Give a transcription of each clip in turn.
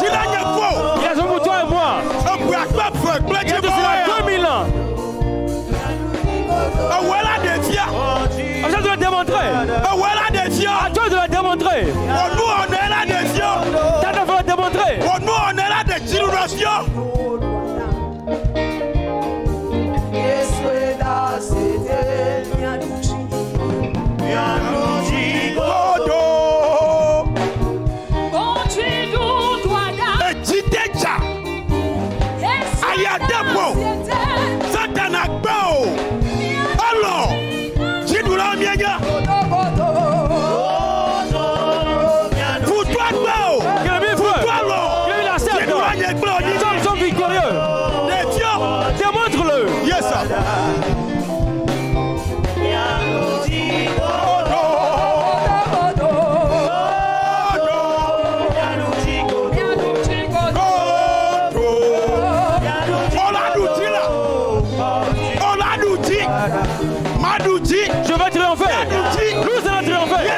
Il a pour toi et moi. C'est de cela 2000 ans. À toi de le démontrer. À toi de le démontrer. T'as de le démontrer. Je vais triompher. Nous allons triompher.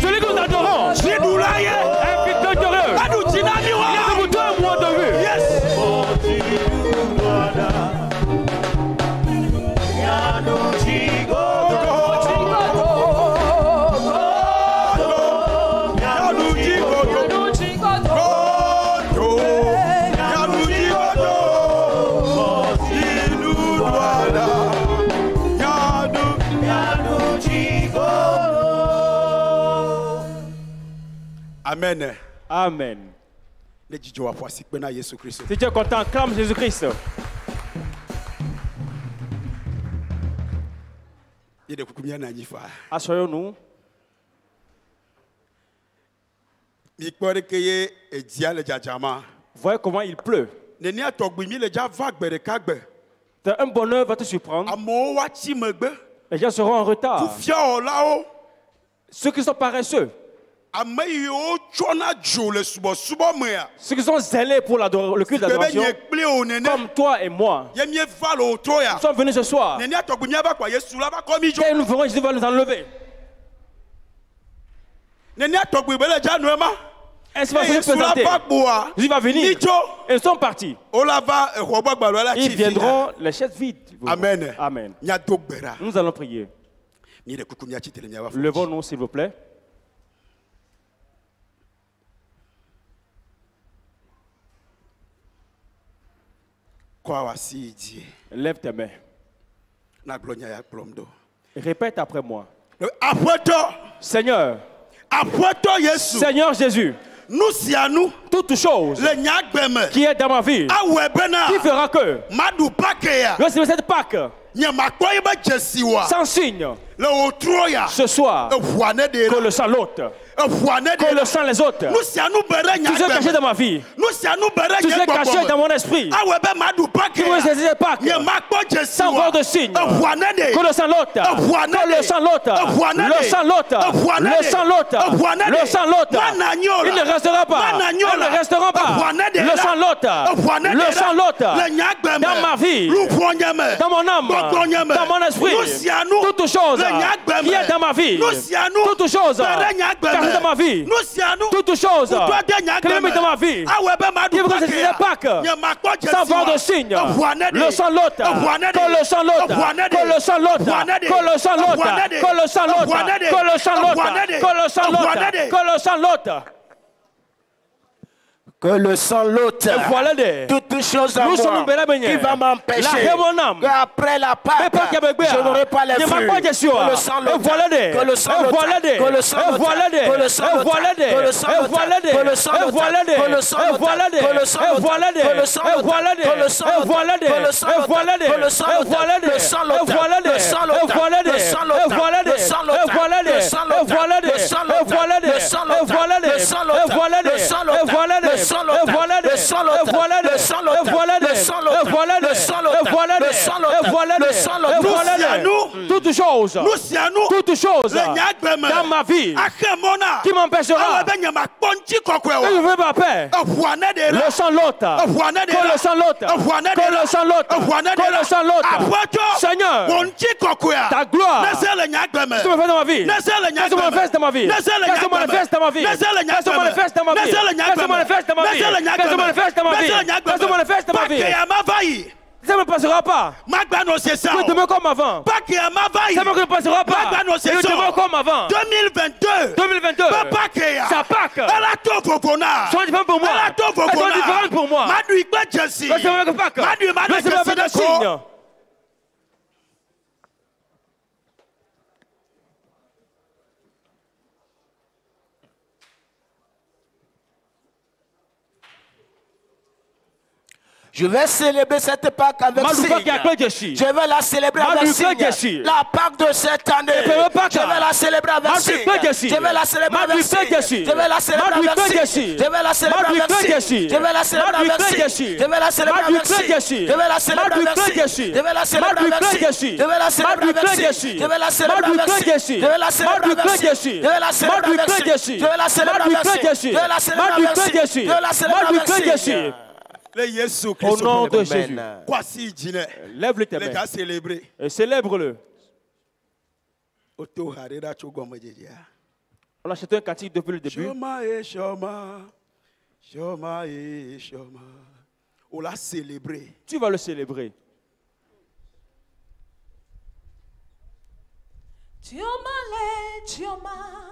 Celui que nous adorons est victorieux. Il y a de toi et moi de vue. Amen. Amen. Si tu es content, clame Jésus-Christ. Assoyons-nous. Voyez comment il pleut. Un bonheur va te surprendre. Les gens seront en retard. Ceux qui sont paresseux. Ceux qui sont zélés pour le culte d'adoration, comme toi et moi, nous sommes venus ce soir et nous verrons Jésus va nous enlever. Ainsi va se présenter. Jésus va venir et ils sont partis. Ils viendront les chaises vides. Amen. Amen. Nous allons prier. Levons-nous s'il vous plaît. Lève tes mains. Répète après moi. Seigneur. Seigneur Jésus. Toute chose qui est dans ma vie, qui fera que lorsque cette Pâque sans signe ce soir que le sang l'autre, que le sang les autres, tout ce caché dans ma vie, tout ce caché dans mon esprit, qui me saisit cette Pâque sans voir de signe, que le sang l'autre, que le sang l'autre, le sang l'autre, le sang l'autre, le sang l'autre, il ne restera pas, il ne restera pas, le sang l'autre, dans ma vie, dans mon âme, dans mon esprit, toute chose qui est dans ma vie, toute chose cachée dans ma vie, toute chose qui est dans ma vie, qui veut que cette Pâque sans voir de signe, le sang l'autre, que le sang l'autre, que le sang l'autre, que le sang l'autre, que le sang l'autre, que le sang l'autre, que le sang l'autre, que le sang l'autre. Que le sang l'autre, toute chose en moi qui va m'empêcher qu'après la Pâque, je n'aurai pas les fruits. Que le sang l'autre, que le sang l'autre, que le sang l'autre, que le sang l'autre, que le sang l'autre, que le sang l'autre, que le sang l'autre, que le sang l'autre, que le sang l'autre, que le sang l'autre, que le sang l'autre, que le sang l'autre, le sang l'autre, le sang l'autre, le sang l'autre, le sang l'autre, le sang l'autre, le sang l'autre, le sang l'autre, le sang l'autre, le sang l'autre, le sang l'autre, le sang l'autre, le sang l'autre, le sang l'autre, le sang l'autre, le sang l'autre, le sang l'autre, le sang l'autre, le sang l'autre, le Toutes choses dans ma vie qui m'empêchera de ne pas paix. Le sang l'autre. Le sang l'autre. Le sang l'autre. Le sang l'autre. Seigneur, ta gloire, qu'est-ce que tu me fais dans ma vie? Qu'est-ce que tu me manifestes dans ma vie? Qu'est-ce que tu me manifestes dans ma vie? Qu'est-ce que tu me manifestes dans ma vie? Qu'est-ce que tu me manifestes dans ma vie? Qu'est-ce que tu me manifestes dans ma vie? Qu'est-ce que tu me manifestes dans ma vie? Ça ne me passera pas. Je demeure comme avant. Ça ne me passera pas. Je demeure comme avant. 2022. Sa Pâques sont différentes pour moi. Elles sont différentes pour moi. Le Seigneur de Pâques. Le Seigneur fait des signes. Je vais célébrer cette Pâque avec signe. Je vais la célébrer avec signe. La Pâque de cette année. Je vais la célébrer avec signe. Je vais la célébrer avec signe. Je vais la célébrer avec signe. Je vais la célébrer avec signe. Je vais la célébrer avec signe. Je vais la célébrer avec signe. Je vais la célébrer avec signe. Je vais la célébrer avec signe. Je vais la célébrer avec signe. Je vais la célébrer avec signe. Je vais la célébrer avec signe. Je vais la célébrer avec signe. Je vais la célébrer avec signe. Je vais la célébrer avec signe. Je vais la célébrer avec signe. Au nom de Jésus, lève-le tes mains et célèbre-le. On a chanté un cantique depuis le début. On l'a célébré. Tu vas le célébrer. Chiomale, chioma,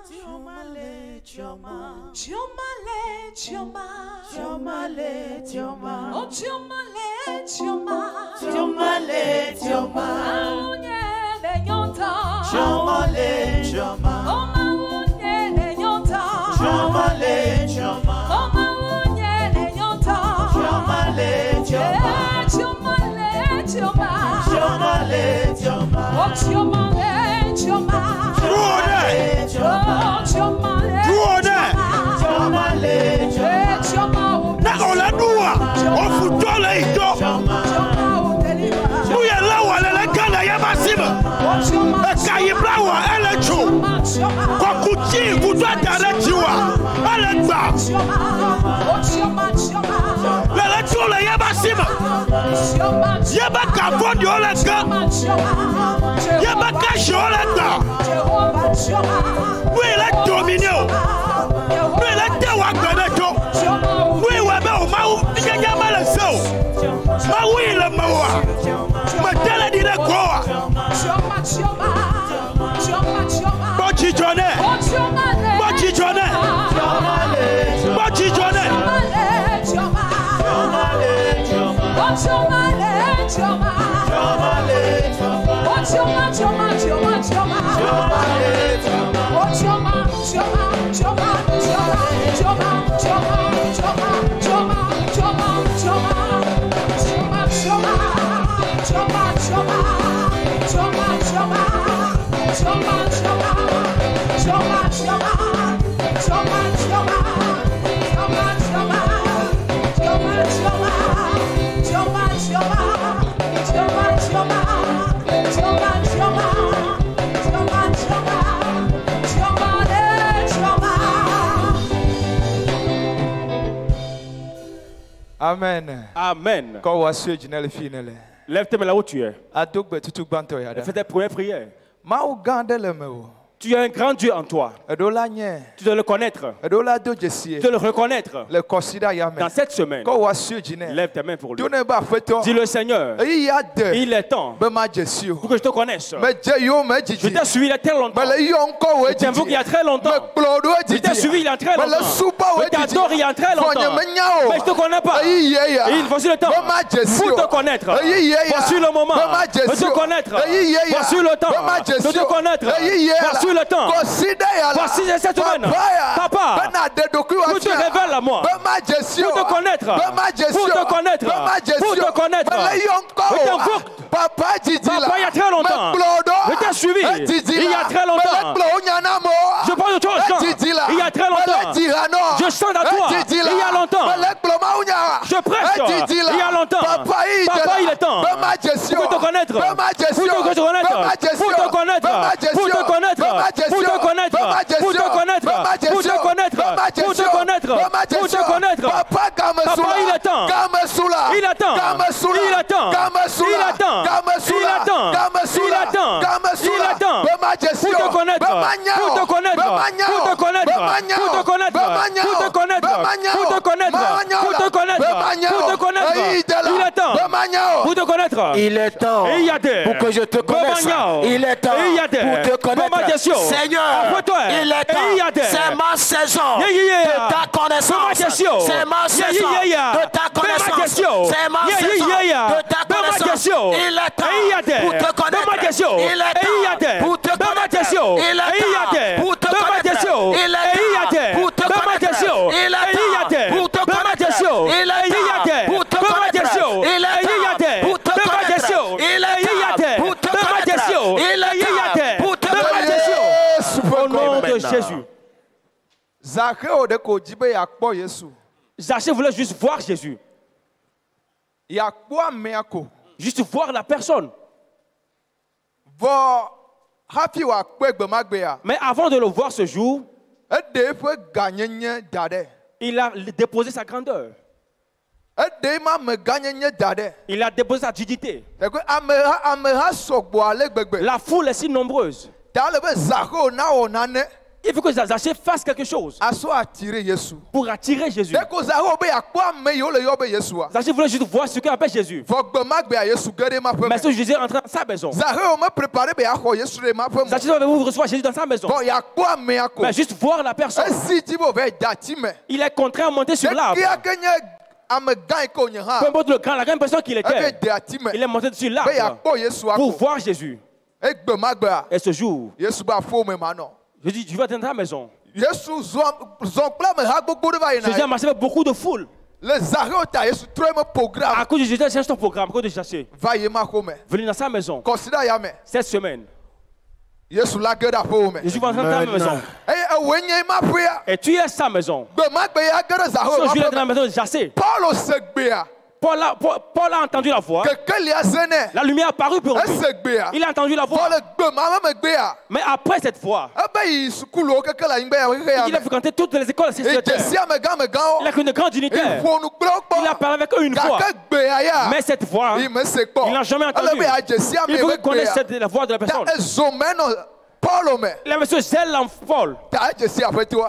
chiomale, chioma, chiomale, chioma, chiomale, chioma, oh chiomale, chioma, chiomale, chioma, maunye le nyonta, chiomale, chioma, oh maunye le nyonta, chiomale, chioma, oh maunye le nyonta, chiomale, chioma, chiomale, chioma, chiomale, chioma, oh chiomale. Amen. Amen. Lève tes mains là où tu es. Fais tes premières prières. Tu as un grand Dieu en toi. Tu dois le connaître. Tu dois le reconnaître. Dans cette semaine, lève tes mains pour lui. Dis le Seigneur, il est temps pour que je te connaisse. Je t'ai suivi il y a très longtemps. Je t'invoque il y a très longtemps. Je t'ai suivi il y a très longtemps. Je t'adore il y a très longtemps. Mais je ne te connais pas. Et voici le temps pour te connaître. Voici le moment de te connaître. Voici le temps de te connaître. Voici le temps. Voici cette semaine. Papa, pour te révéler à moi. Pour te connaître. Pour te connaître. Pour te connaître. Papa, il y a très longtemps. Je t'ai suivi. Il y a très longtemps. Je parle de toi. Il y a très longtemps. Je chante à toi. Il y a longtemps. Je prêche. Il y a longtemps. Papa, il est temps. pour te connaître, pour te connaître, pour te connaître, pour te connaître, pour te connaître, pour te connaître, pour te connaître, pour te connaître, pour te connaître. Papa, il attend, il attend, il attend, il attend, il attend, il attend, il attend, pour te connaître, pour te connaître, pour te connaître, pour te connaître, pour te connaître, pour te connaître, pour te connaître, pour te connaître. Il attend pour te connaître. Il est temps pour que je te connaisse. Il est temps pour te connaître. Seigneur, il est temps. C'est ma saison de ta connaissance. C'est ma saison de ta connaissance. C'est ma saison de ta connaissance. Il est temps pour te connaître. Il est temps pour te connaître. Il est temps pour te connaître. Il est temps pour te connaître. Il est temps pour te connaître. Il est temps pour te connaître. Il est temps pour te connaître. Il est temps pour te connaître. Il est temps pour te connaître. Au nom de Jésus. Zachée voulait juste voir Jésus. Juste voir la personne. Mais avant de le voir ce jour, il a déposé sa grandeur. Il a déposé sa dignité. La foule est si nombreuse. Il faut que Zachée fasse quelque chose pour attirer Jésus. Zachée voulait juste voir ce qu'appelle Jésus. Mais ce Jésus est entré dans sa maison. Zachée devait recevoir Jésus dans sa maison. Mais juste voir la personne. Il est contraint à monter sur l'arbre. Peu importe le grand, la grande personne qu'il était, il est monté sur l'arbre pour voir Jésus. Et ce jour, je dis, tu vas dans ta maison. Jésus a marché avec beaucoup de foule. À cause de Jésus, c'est ton programme, à cause de Zachée. Venez dans sa maison. Cette semaine. Jésus va entrer dans ta maison. Et tu es à sa maison. Ce jour, dans la maison de Zachée. Paul a entendu la voix. La lumière est apparue pour lui. Il a entendu la voix. Mais après cette voix, il a fréquenté toutes les écoles spirituelles. Il a une grande unité. Il a parlé avec eux une fois. Mais cette voix, il n'a jamais entendu. Il faut connaître la voix de la personne. La monsieur zèle en Paul.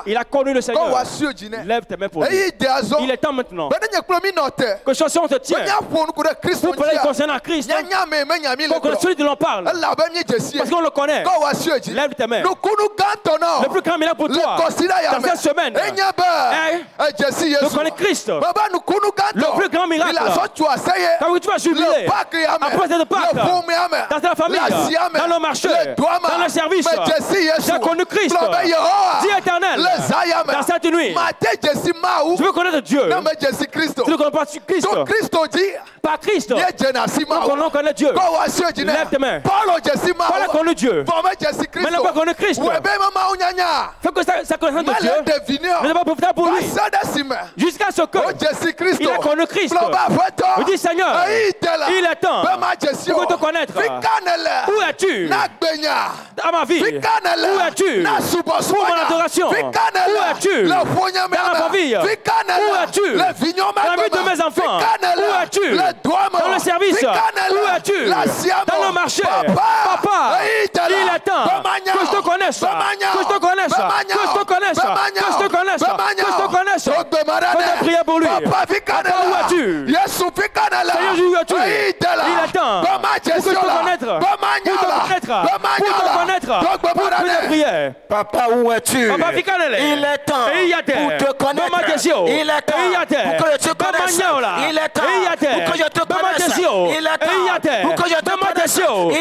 Il a connu le Seigneur. Lève tes mains pour lui. Il est temps maintenant que chacun te tient pour parler concernant Christ. Pour que celui de l'on parle. Parce qu'on le connaît. Lève tes mains. Le plus grand miracle pour toi dans cette semaine, de connaître Christ. Le plus grand miracle. Quand tu vas jubiler après cette Pâques, dans ta famille, dans le marché, dans le service. J'ai connu Christ, Dieu éternel, dans cette nuit. Tu veux connaître Dieu. Tu ne connais pas Christ. Pas Christ. On connaît Dieu. Lève tes mains. Paul a connu Dieu. Mais il n'a pas connu Christ. Faut que sa connaissance de Dieu ne soit pas profitable pour lui. Jusqu'à ce que il a connu Christ. Il dit Seigneur, il est temps pour te connaître. Où es-tu dans ma vie? Où es-tu pour mon adoration? Où es-tu dans ma famille? Où es-tu dans la vie de mes enfants? Où es-tu dans le service? Où es-tu dans le marché? Papa, il est temps que je te connaisse, que je te connaisse, que je te connaisse, que je te connaisse, que je te connaisse. Fais prier pour lui. Papa, où es-tu? Seigneur, où es-tu? Il est temps pour que je te connaître, pour te connaître, pour te prier. Papa, où es-tu? Il est temps pour te connaître. Il est temps pour que je te connaisse. Il est temps pour que je te connaisse. Il est temps pour que je te connaisse. Il est temps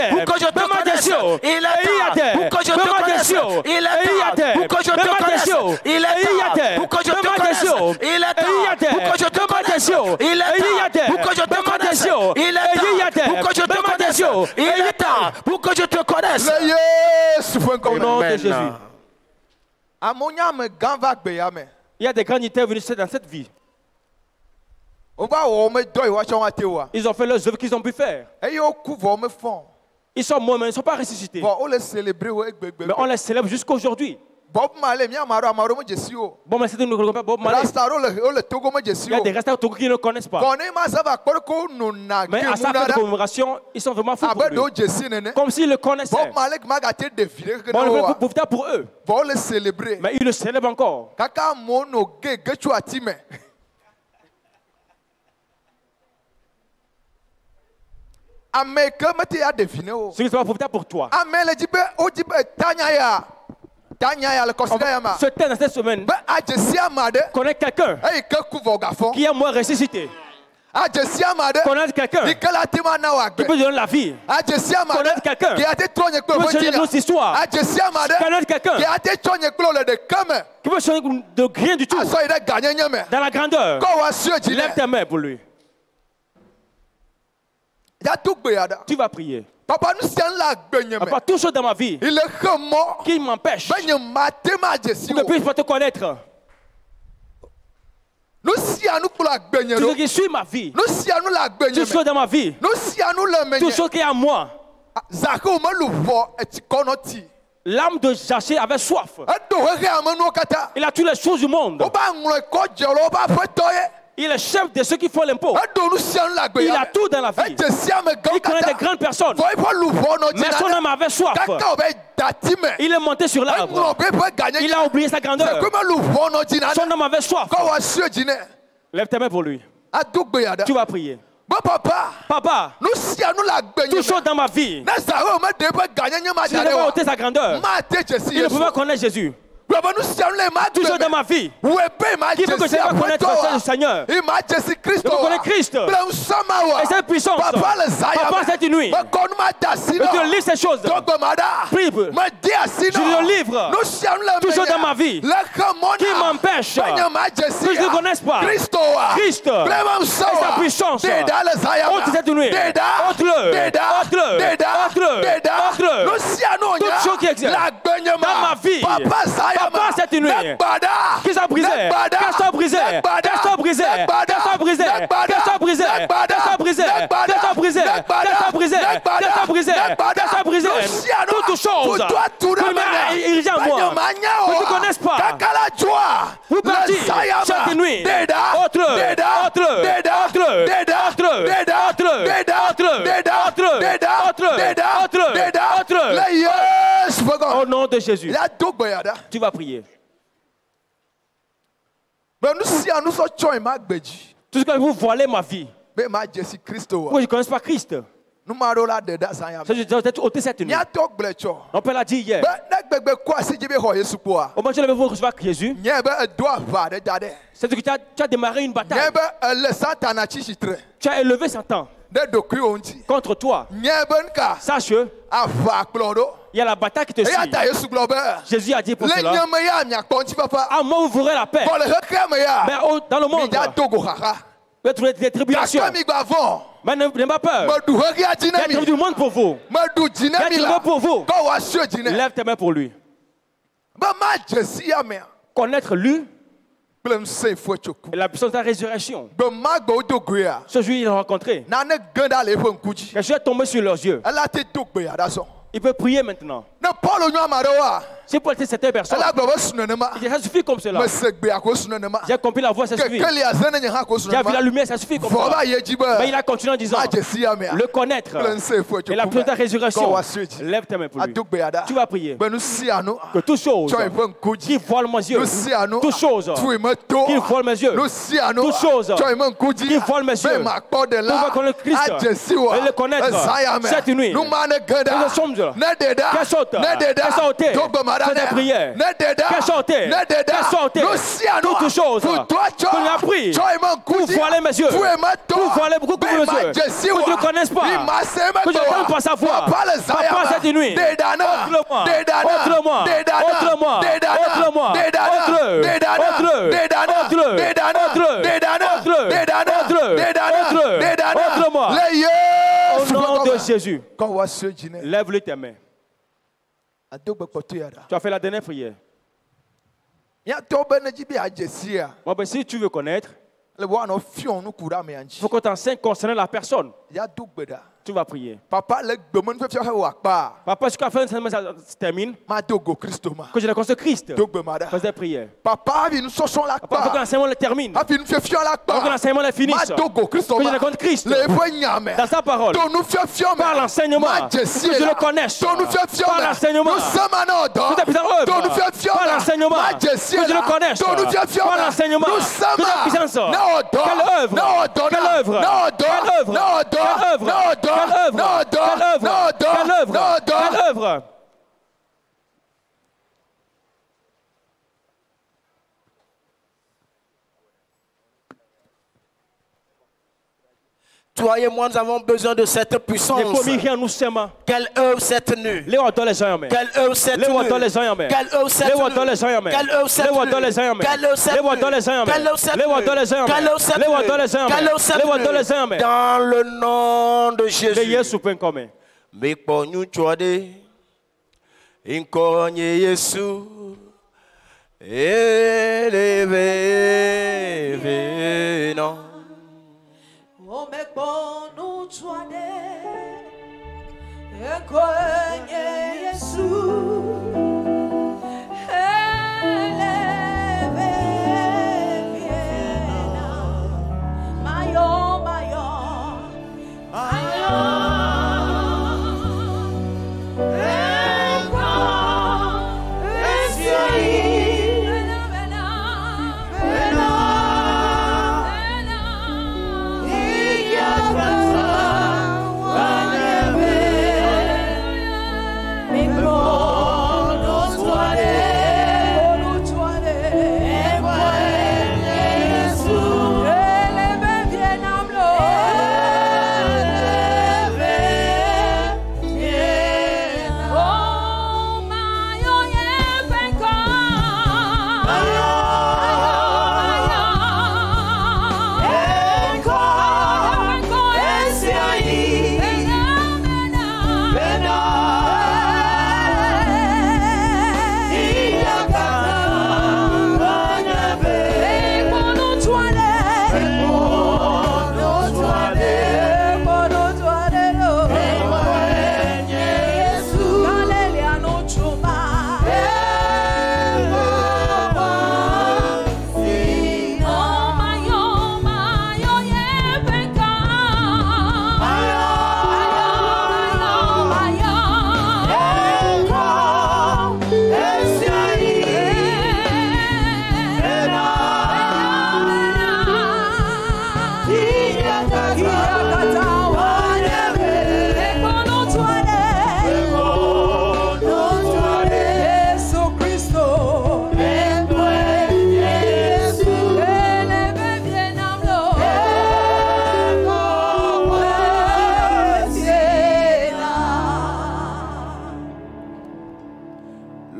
pour que je te connaisse. Il est temps pour que je te connaisse. Il est temps pour que je te connaisse. Il est temps pour que je te connaisse. Il est temps pour que je te connaisse. Il est temps pour que je te connaisse. Il est temps pour que je te connaisse. Il est temps pour que je te connaisse. Au nom de Jésus. Il y a des grandités venues dans cette vie. Ils ont fait leurs œuvres qu'ils ont pu faire. Ils sont morts, mais ils ne sont pas ressuscités. Mais on les célèbre jusqu'à aujourd'hui. Bon, mais c'est une Bob Marley. Il y a des restants au Togo qui ne connaissent pas. Mais à sa fête de commémoration, ils sont vraiment fous pour lui. Comme s'ils le connaissaient. Bon, pour eux. Mais ils le célèbrent encore. Ce qui sera profitable pour toi. Ce thème dans cette semaine connaît quelqu'un qui est mort ressuscité. Connaître quelqu'un qui peut donner la vie. Connaître quelqu'un qui peut changer notre histoire. Connaître quelqu'un qui peut changer de rien du tout. Dans la grandeur. Lève tes mains pour lui. Tu vas prier. Papa, tout chose dans ma vie qui m'empêche que je puisse pas te connaître. Tout ce qui suit ma vie, tout ce qui est dans ma vie, tout ce qui est à moi. L'âme de Zaché avait soif. Il a toutes les choses du monde. Il est chef de ceux qui font l'impôt. Il a tout dans la vie. Il connaît des grandes personnes. Mais son âme avait soif. Il est monté sur l'arbre. Il a oublié sa grandeur. Son âme avait soif. Lève tes mains pour lui. Tu vas prier. Papa, tout chose dans ma vie, si je n'ai pas ôté sa grandeur, il ne peut pas connaître Jésus. Toujours dans ma vie, qui veut que je ne connaisse le Seigneur, je veux connaître Christ et cette puissance. Papa, cette nuit, je te livre ces choses. Prie, je le livre. Toujours dans ma vie, qui m'empêche que je ne connaisse pas Christ et sa puissance. Ôte cette nuit, ôte-le. Toute chose qui existe dans ma vie. Papa, cette nuit, qui soit brisé, qu'elle soit brisé, qu'elle soit brisé, qu'elle soit brisé, qu'elle soit brisé, qu'elle soit brisé, qu'elle soit brisé, qu'elle soit brisé, qu'elle soit brisé, qu'elle soit brisé, toute chose qui est irrigée en moi, que tu ne connaisses pas, vous partez chaque nuit, au nom de Jésus, tu vas prier. Tout ce que vous voilez ma vie, moi je ne connais pas Christ. Je dois être ôté cette nuit. On peut la dire hier. Au moment où je vais vous recevoir Jésus, c'est que tu as démarré une bataille. Tu as élevé Satan contre toi. Sache, il y a la bataille qui te suit. Jésus a dit pour cela, à moi vous verrez la paix. Mais dans le monde, vous trouvez des tribulations. Mais n'ayez pas peur. Il y a trouvé du monde pour vous. Il y a trouvé pour vous. Lève tes mains pour lui. Connaître lui et la puissance de la résurrection. Ce jour, il a rencontré. Quelque chose est tombé sur leurs yeux. Il peut prier maintenant. Si pour cette personne, ça suffit comme cela. J'ai compris la voix, ça suffit. J'ai vu la lumière, ça suffit comme ça. Mais il a continué en disant, le connaître et la puissance de la résurrection. Lève tes mains pour lui. Tu vas prier. Que toute chose qui voile mes yeux, toute chose qui voile mes yeux, toute chose qui voile mes yeux, pour connaître Christ et le connaître cette nuit. Nous sommes qu'elle saute, qu'elle saute, c'est des prières, qu'elle saute, qu'elle saute, toutes choses qu'on a appris pour voiler mes yeux, pour voiler beaucoup de mes yeux, que je ne connaisse pas, que je ne pas savoir. Papa, cette nuit, autre-moi, autre-moi, autre-moi, autre-moi, autre-moi, au nom de Jésus, lève-le tes mains. Tu as fait la dernière prière. Bon, ben, si tu veux connaître, Il faut qu'on t'enseigne concernant la personne. Tu vas prier. Papa, Papa, jusqu'à la fin se termine, que je le consacre Christ. Faisais prière. Papa, il faut que l'enseignement le termine. Il faut que l'enseignement le finisse. Que je le consacre Christ. Dans sa parole. Par l'enseignement. Que je le connaisse. Par l'enseignement. Tout est plus en œuvre. Par l'enseignement. Que je le connaisse. Par l'enseignement. Toute la puissance. Quelle œuvre? Quelle œuvre? Quelle œuvre? Quelle œuvre? Quelle œuvre? Quelle œuvre? Quelle œuvre? Quelle œuvre? Toi et moi, nous avons besoin de cette puissance. Quelle œuvre s'est tenue? Quelle œuvre s'est tenue? Quelle œuvre s'est tenue? Quelle œuvre s'est tenue? Quelle œuvre s'est tenue? Quelle œuvre s'est tenue? Quelle œuvre s'est tenue? Dans le nom de Jésus. Mais pour nous, tu as dit, incogne Jésus, élevé, non. O me bonu tuane, encogne Jesus, eleve viena, maior, maior,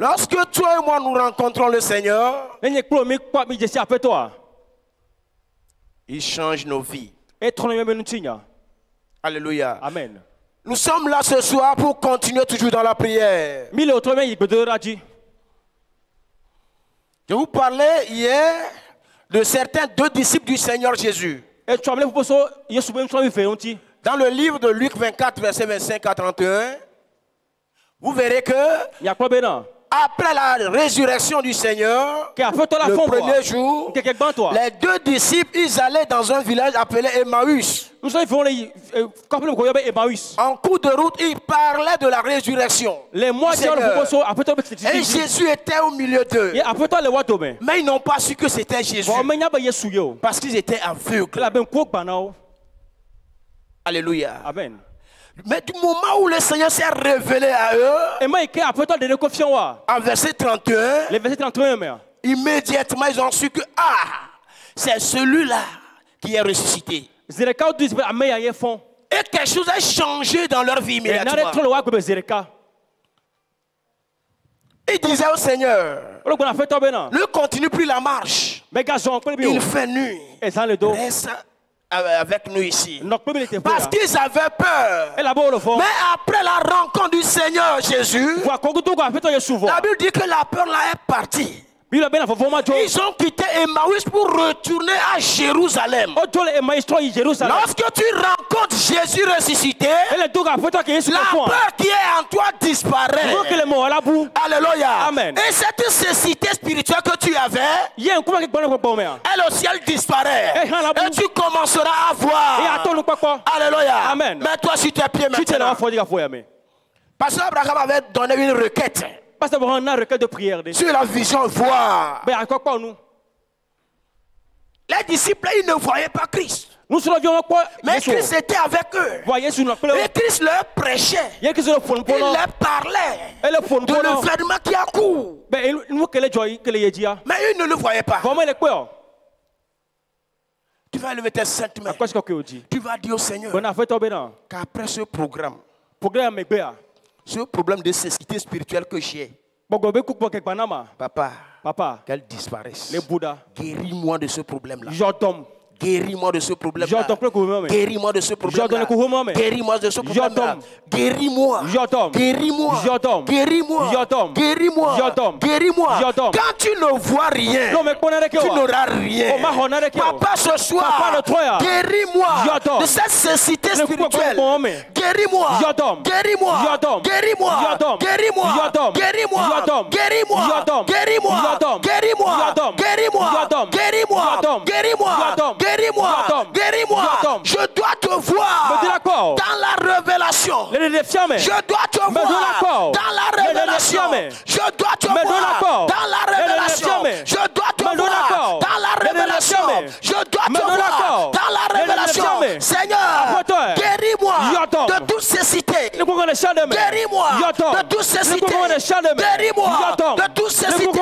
Lorsque toi et moi nous rencontrons le Seigneur, il change nos vies. Alléluia. Amen. Nous sommes là ce soir pour continuer toujours dans la prière. Je vous parlais hier de certains deux disciples du Seigneur Jésus. Dans le livre de Luc 24, verset 25 à 31, vous verrez que après la résurrection du Seigneur, le premier jour, les deux disciples, ils allaient dans un village appelé Emmaüs. En cours de route, ils parlaient de la résurrection. Et Jésus était au milieu d'eux. Mais ils n'ont pas su que c'était Jésus. Parce qu'ils étaient aveugles. Alléluia. Amen. Mais du moment où le Seigneur s'est révélé à eux, en verset 31, immédiatement ils ont su que c'est celui-là qui est ressuscité. Et quelque chose a changé dans leur vie immédiatement. Ils disaient au Seigneur, ne continue plus la marche. Il fait nuit. Reste avec nous ici. Parce qu'ils avaient peur. Mais après la rencontre du Seigneur Jésus, la Bible dit que la peur là est partie. Ils ont quitté Emmaüs pour retourner à Jérusalem. Lorsque tu rencontres Jésus ressuscité, la peur qui est en toi disparaît. Alléluia. Amen. Et cette cécité spirituelle que tu avais, elle au ciel disparaît. Et tu commenceras à voir. Alléluia. Amen. Mets-toi sur tes pieds maintenant. Pasteur Abraham avait donné une requête. De prière sur la vision voir. Les disciples, ils ne voyaient pas Christ. Mais Christ était avec eux. Et Christ leur prêchait. Il leur parlait de l'événement qui a cours. Mais ils ne le voyaient pas. Tu vas lever tes saintes mains. Tu vas dire au Seigneur qu'après ce programme, ce problème de cécité spirituelle que j'ai, Papa, qu'elle disparaisse. Guéris-moi de ce problème-là. Guéris-moi de ce problème-là. Guéris-moi de ce problème-là. Guéris-moi de ce problème-là. Guéris-moi. Guéris-moi. Guéris-moi. Guéris-moi. Guéris-moi. Quand tu ne vois rien, tu n'auras rien. Papa, ce soir, guéris-moi de cette cécité spirituelle. Guéris-moi. Guéris-moi. Guéris-moi. Guéris-moi. Guéris-moi. Guéris-moi. Guéris-moi. Guéris-moi. Guéris-moi. Guéris-moi. Guéris-moi. Guéris-moi, guéris-moi. Je dois te voir dans la révélation. Je dois te voir dans la révélation. Je dois te voir dans la révélation. Je dois te voir dans la révélation. Je dois te voir dans la révélation. Seigneur, guéris-moi de toutes ces cités. Guéris-moi de toutes ces cités. Guéris-moi de toutes ces cités.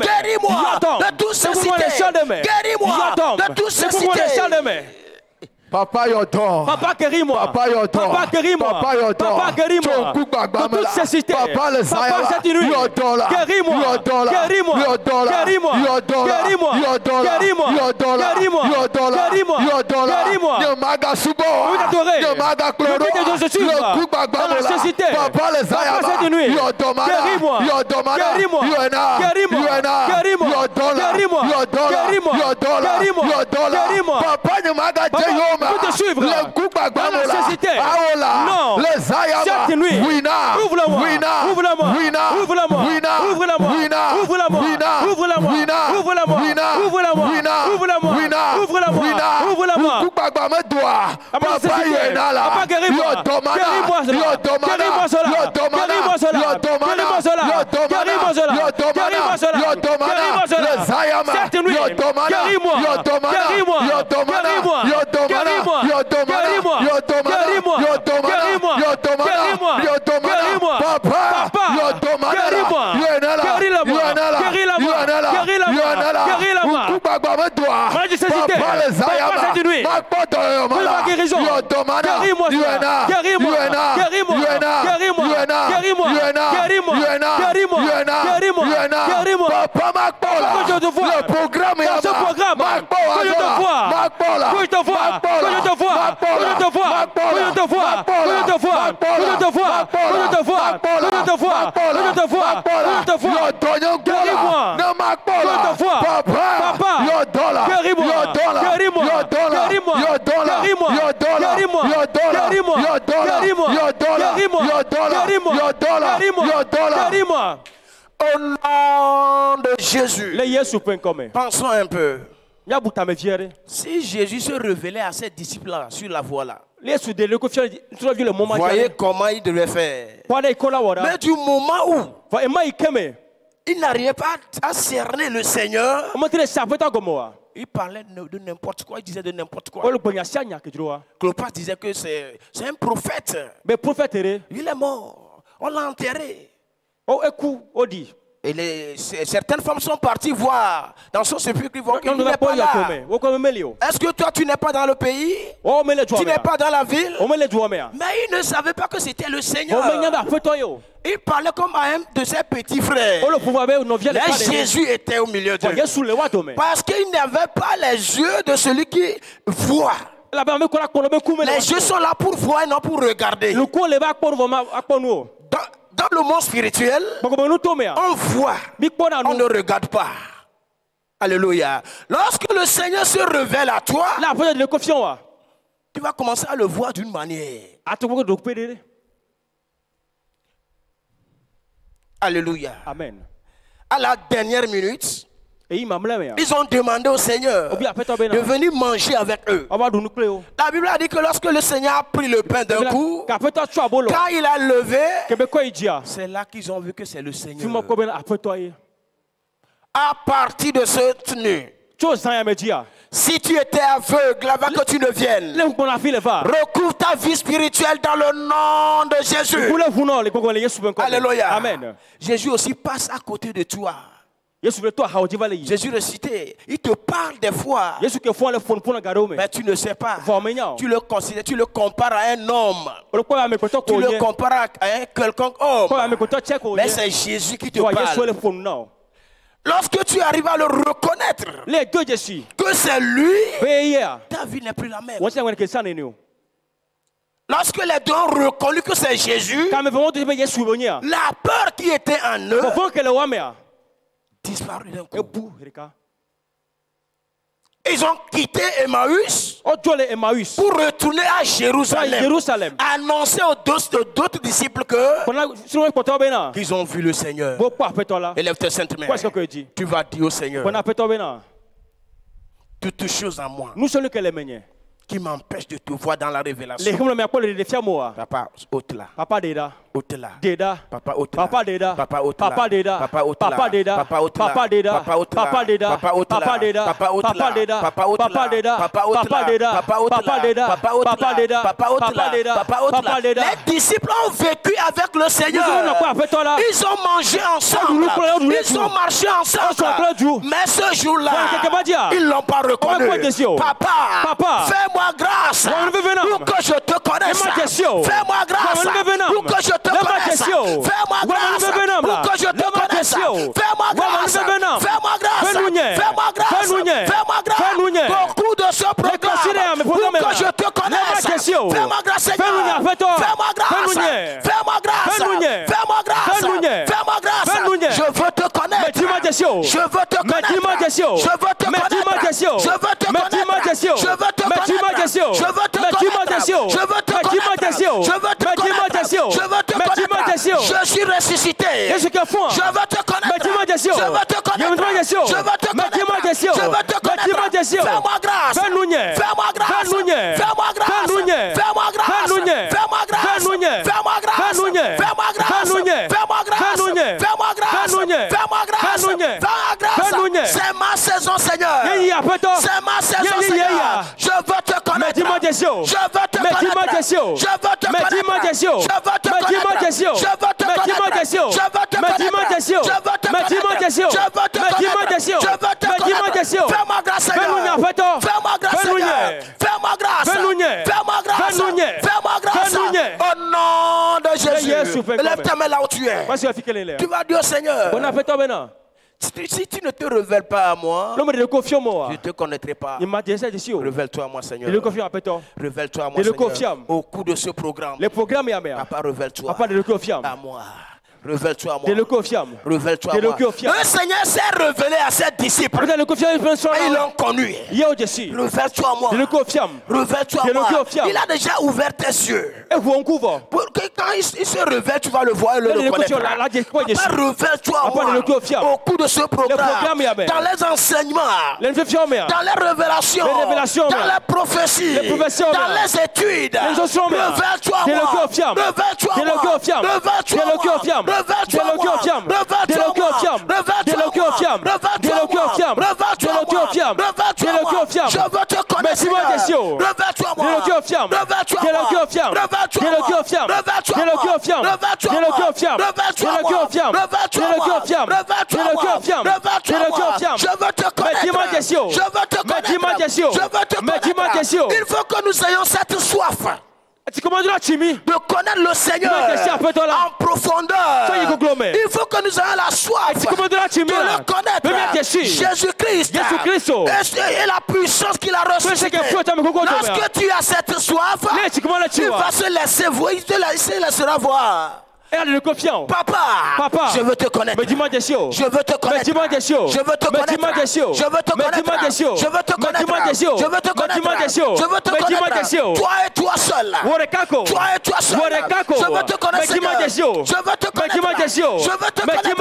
Guéris-moi de toutes ces cités. Guéris-moi de toutes ces cités. Papa Yodon. Papa guéris-moi. Papa Yodon. Papa guéris-moi. Papa Yodon. Papa guéris-moi. De toutes ces cités. Papa les Zaya. Yodon là. Guéris-moi. Yodon là. Guéris-moi. Yodon là. Guéris-moi. Yodon là. Guéris-moi. Yodon là. Guéris-moi. Yodon là. Guéris-moi. Yodon là. Guéris-moi. Yodon là. Guéris-moi. Yamaga Subo. Yamaga Cloro. Le Kubagba là. Papa les Zaya. Yodon là. Guéris-moi. Yodon là. Guéris-moi. Yuena. Guéris-moi. Yuena. Guéris-moi. Yodon là. Guéris-moi. Yodon là. Guéris-moi. Yodon là. Guéris-moi. Yodon là. Guéris-moi. Papa Yamaga Jeyoma. Je peux te suivre. Dans la nécessité. Non. Les Ayama. Cette nuit. Wina. Ouvre-la-moi. Wina. Ouvre-la-moi. Wina. Ouvre-la-moi. Wina. Ouvre-la-moi. Wina. Ouvre-la-moi. Wina. Ouvre-la-moi. Wina. Ouvre-la-moi. Wina. Ouvre-la-moi. Wina. Ouvre-la-moi. Wina. Ouvre-la-moi. Wina. Ouvre-la-moi. Kubagba me doit. Papa Yuena là. Papa guéris-moi. Guéris-moi cela. Guéris-moi cela. Guéris-moi cela. Guéris-moi cela. Guéris-moi cela. Guéris-moi cela. Guéris-moi cela. Les Ayama. Cette nuit. Guéris-moi. Guéris-moi. Guéris-moi. Guéris-moi. Guéris-moi. Guéris-moi. Guéris-moi. Papa. Guéris-moi. Papa les Ayama. Ma guérison. Guéris-moi. Guéris-moi. Guéris-moi. Guéris-moi. Guéris-moi. Guéris-moi. Guéris-moi. Papa Macpola. Le programme est à ce programme. Que je te vois. Que je te vois. Que je te vois. Que je te vois. Que je te vois. Que je te vois. Que je te vois. Que je te vois. Que je te vois. Que je te vois. Que je te vois. Guéris-moi. Que je te vois. Papa. Guéris-moi. Guéris-moi. Guéris-moi. Guéris-moi. Guéris-moi. Guéris-moi. Guéris-moi. Guéris-moi. Guéris-moi. Au nom de Jésus. Pensons un peu. Si Jésus se révélait à ses disciples-là sur la voie-là, voyez comment il devait faire. Mais du moment où il n'arrivait pas à cerner le Seigneur, il parlait de n'importe quoi, il disait de n'importe quoi. Cléopas disait que c'est un prophète. Il est mort, on l'a enterré. Et certaines femmes sont parties voir dans son sépulcre qu'il n'est pas là. Est-ce que toi tu n'es pas dans le pays? Tu n'es pas dans la ville? Mais il ne savait pas que c'était le Seigneur. Il parlait comme à un de ses petits frères. Là, Jésus était au milieu d'eux. Parce qu'il n'avait pas les yeux de celui qui voit. Les yeux sont là pour voir et non pour regarder. Dans le monde spirituel, on voit, on ne regarde pas. Alléluia. Lorsque le Seigneur se révèle à toi, tu vas commencer à le voir d'une manière. Alléluia. Amen. À la dernière minute, ils ont demandé au Seigneur de venir manger avec eux. La Bible a dit que lorsque le Seigneur a pris le pain d'un coup, quand il a levé, c'est là qu'ils ont vu que c'est le Seigneur. À partir de cette nuit, si tu étais aveugle avant que tu ne viennes, recouvre ta vie spirituelle dans le nom de Jésus. Alléluia. Amen. Jésus aussi passe à côté de toi. Jésus récité, il te parle des fois, mais tu ne sais pas. Tu le considères, tu le compares à un homme. Tu le compares à un quelconque homme. Mais c'est Jésus qui te parle. Lorsque tu arrives à le reconnaître, que c'est lui, ta vie n'est plus la même. Lorsque les deux ont reconnu que c'est Jésus, la peur qui était en eux disparu d'un coup. Ils ont quitté Emmaüs pour retourner à Jérusalem. Annoncer aux d'autres disciples qu'ils ont vu le Seigneur. Élève tes saintes mains. Tu vas dire au Seigneur, toutes choses en moi qui m'empêchent de te voir dans la révélation. Papa, ôte là. Ôte là. Papa, ôte là. Papa, Deda. Papa, ôte là. Papa, Deda. Papa, ôte là. Papa, Deda. Papa, ôte là. Papa, Deda. Papa, ôte là. Papa, Deda. Papa, ôte là. Papa, Deda. Papa, ôte là. Papa, Deda. Papa, ôte là. Papa, Deda. Papa, ôte là. Papa, Deda. Papa, ôte là. Papa, Deda. Papa, ôte là. Papa, Deda. Papa, ôte là. Papa, Deda. Papa, ôte là. Papa, Deda. Les disciples ont vécu avec le Seigneur. Ils ont mangé ensemble. Ils ont marché ensemble. Mais ce jour-là, ils ne l'ont pas reconnu. Papa, fais-moi grâce pour que je te connaisse. Fais-moi grâce pour que je te connaisse. Fais-moi grâce pour que je te connaisse. Fais-moi grâce. Fais-moi grâce. Fais-moi grâce. Fais-moi grâce. Beaucoup de ce programme pour que je te connaisse. Fais-moi grâce, Seigneur. Fais-moi grâce. Fais-moi grâce. Fais-moi grâce. Fais-moi grâce. Je veux te connaître. Je veux te connaître. Je veux te connaître. Je veux te connaître. Je veux te connaître. Je veux te connaître. Je veux te connaître. Je veux te connaître. Je veux te connaître. Je suis ressuscité. Je veux te connaître. Je veux te connaître. Je veux te connaître. Je veux te connaître. Fais-moi grâce. Fais-moi grâce. Fais-moi grâce. Fais-moi grâce. Fais-moi grâce. Fais-moi grâce. Fais-moi grâce. Fais-moi grâce. Fais-moi grâce. Fais-moi grâce. Fais-moi grâce. C'est ma saison, Seigneur. C'est ma saison, Seigneur. Je veux te connaître. Je veux te connaître. Je veux te connaître. Je veux te connaître. Je veux te connaître. Je veux te connaître. Je veux te connaître. Je veux te connaître. Fais-moi grâce, Seigneur. Fais-moi grâce, Seigneur. Fais-moi grâce. Fais-moi grâce. Fais-moi grâce. Au nom de Jésus. Lève ta main là où tu es. Tu vas dire au Seigneur, si tu ne te révèles pas à moi, je ne te connaîtrai pas. Révèle-toi à moi, Seigneur. Révèle-toi à moi, Seigneur. Au cours de ce programme, Papa, révèle-toi à moi. Révèle-toi à moi. Révèle-toi à moi. Le Seigneur s'est révélé à ses disciples. Et ils l'ont connu. Révèle-toi à moi. Révèle-toi à moi. Il a déjà ouvert tes yeux. Pour que quand il se révèle, tu vas le voir et le reconnaître. Révèle-toi à moi. Au cours de ce programme, dans les enseignements, dans les révélations, dans les prophéties, dans les études. Révèle-toi à moi. Révèle-toi à moi. Révèle-toi à moi. Je veux te connaître. Il faut que nous ayons cette soif de connaître le Seigneur en profondeur. Il faut que nous ayons la soif de le connaître. Jésus-Christ et la puissance qu'il a reçue. Lorsque tu as cette soif, tu vas se laisser voir, il te laissera voir Papa, je veux te connaître. Je veux te connaître. Je veux te connaître. Je veux te connaître. Je veux te connaître. Je veux te connaître. Je veux te connaître. Toi et toi seul. Toi et toi seul. Je veux te connaître. Je veux te connaître. Je veux te connaître.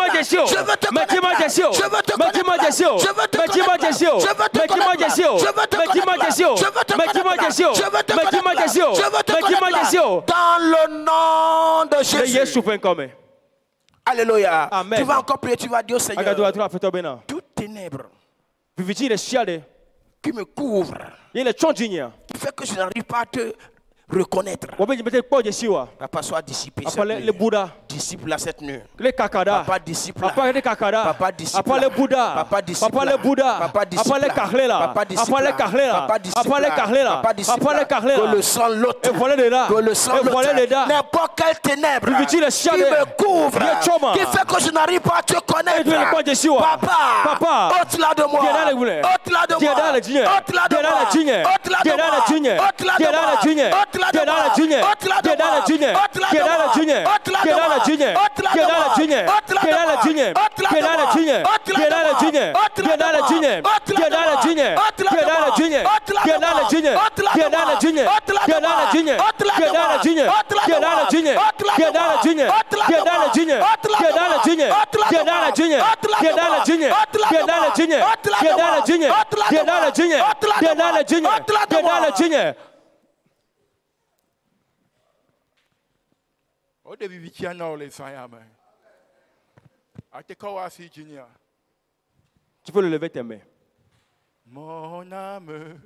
Je veux te connaître. Je veux te connaître. Je veux te connaître. Je veux te connaître. Je veux te connaître. Je veux te connaître. Je veux te connaître. Je veux te connaître. Dans le nom de Jésus. Alléluia. Amen. Tu vas encore prier, tu vas dire au Seigneur, toute ténèbre qui me couvre, qui fait que je n'arrive pas à te reconnaître. Papa, sois disciple cette nuit. Disciple à cette nuit. Papa, disciple. Papa, disciple. Papa, disciple. Papa, disciple. Papa, disciple. Papa, disciple. Que le sang l'ôte. Que le sang l'ôte. N'importe quelle ténèbre qui me couvre, qui fait que je n'arrive pas à te connaître. Papa, ôte-la de moi. Ôte-la de moi. Ôte-la de moi. Ôte-la de moi. Ôte-la de moi. Tu peux le lever tes mains. Mon âme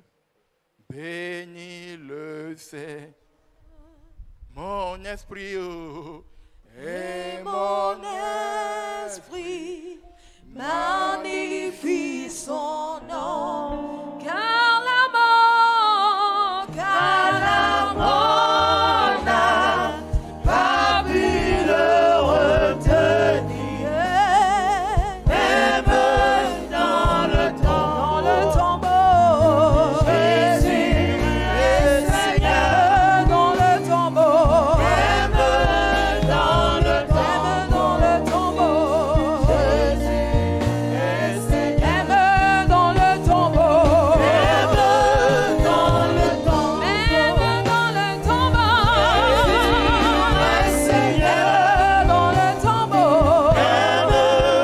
bénit le Seigneur, mon esprit et mon esprit magnifie son nom, car la mort n'a pas pu le retenir, même dans le tombeau. Jésus est Seigneur dans le tombeau, même dans le tombeau. Jésus est Seigneur, même dans le tombeau, même dans le tombeau, même dans le tombeau. Jésus est Seigneur dans le tombeau, même dans le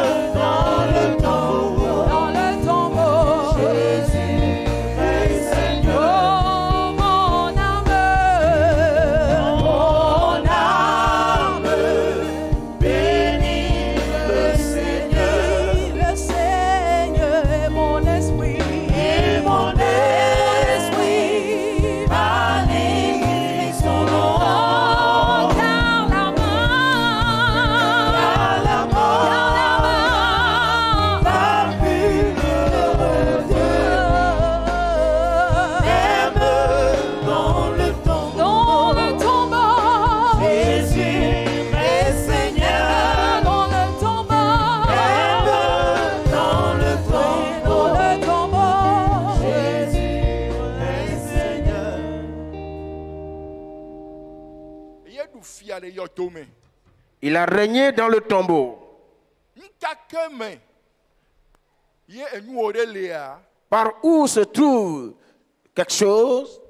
tombeau. Jésus est Seigneur. Oh mon âme bénis le Seigneur, et mon esprit magnifie son nom, car la mort n'a pu le retenir, même dans le tombeau. Jésus est Seigneur dans le tombeau, même dans le tombeau. Jésus est Seigneur. Il a régné dans le tombeau. Par où se trouve quelque chose,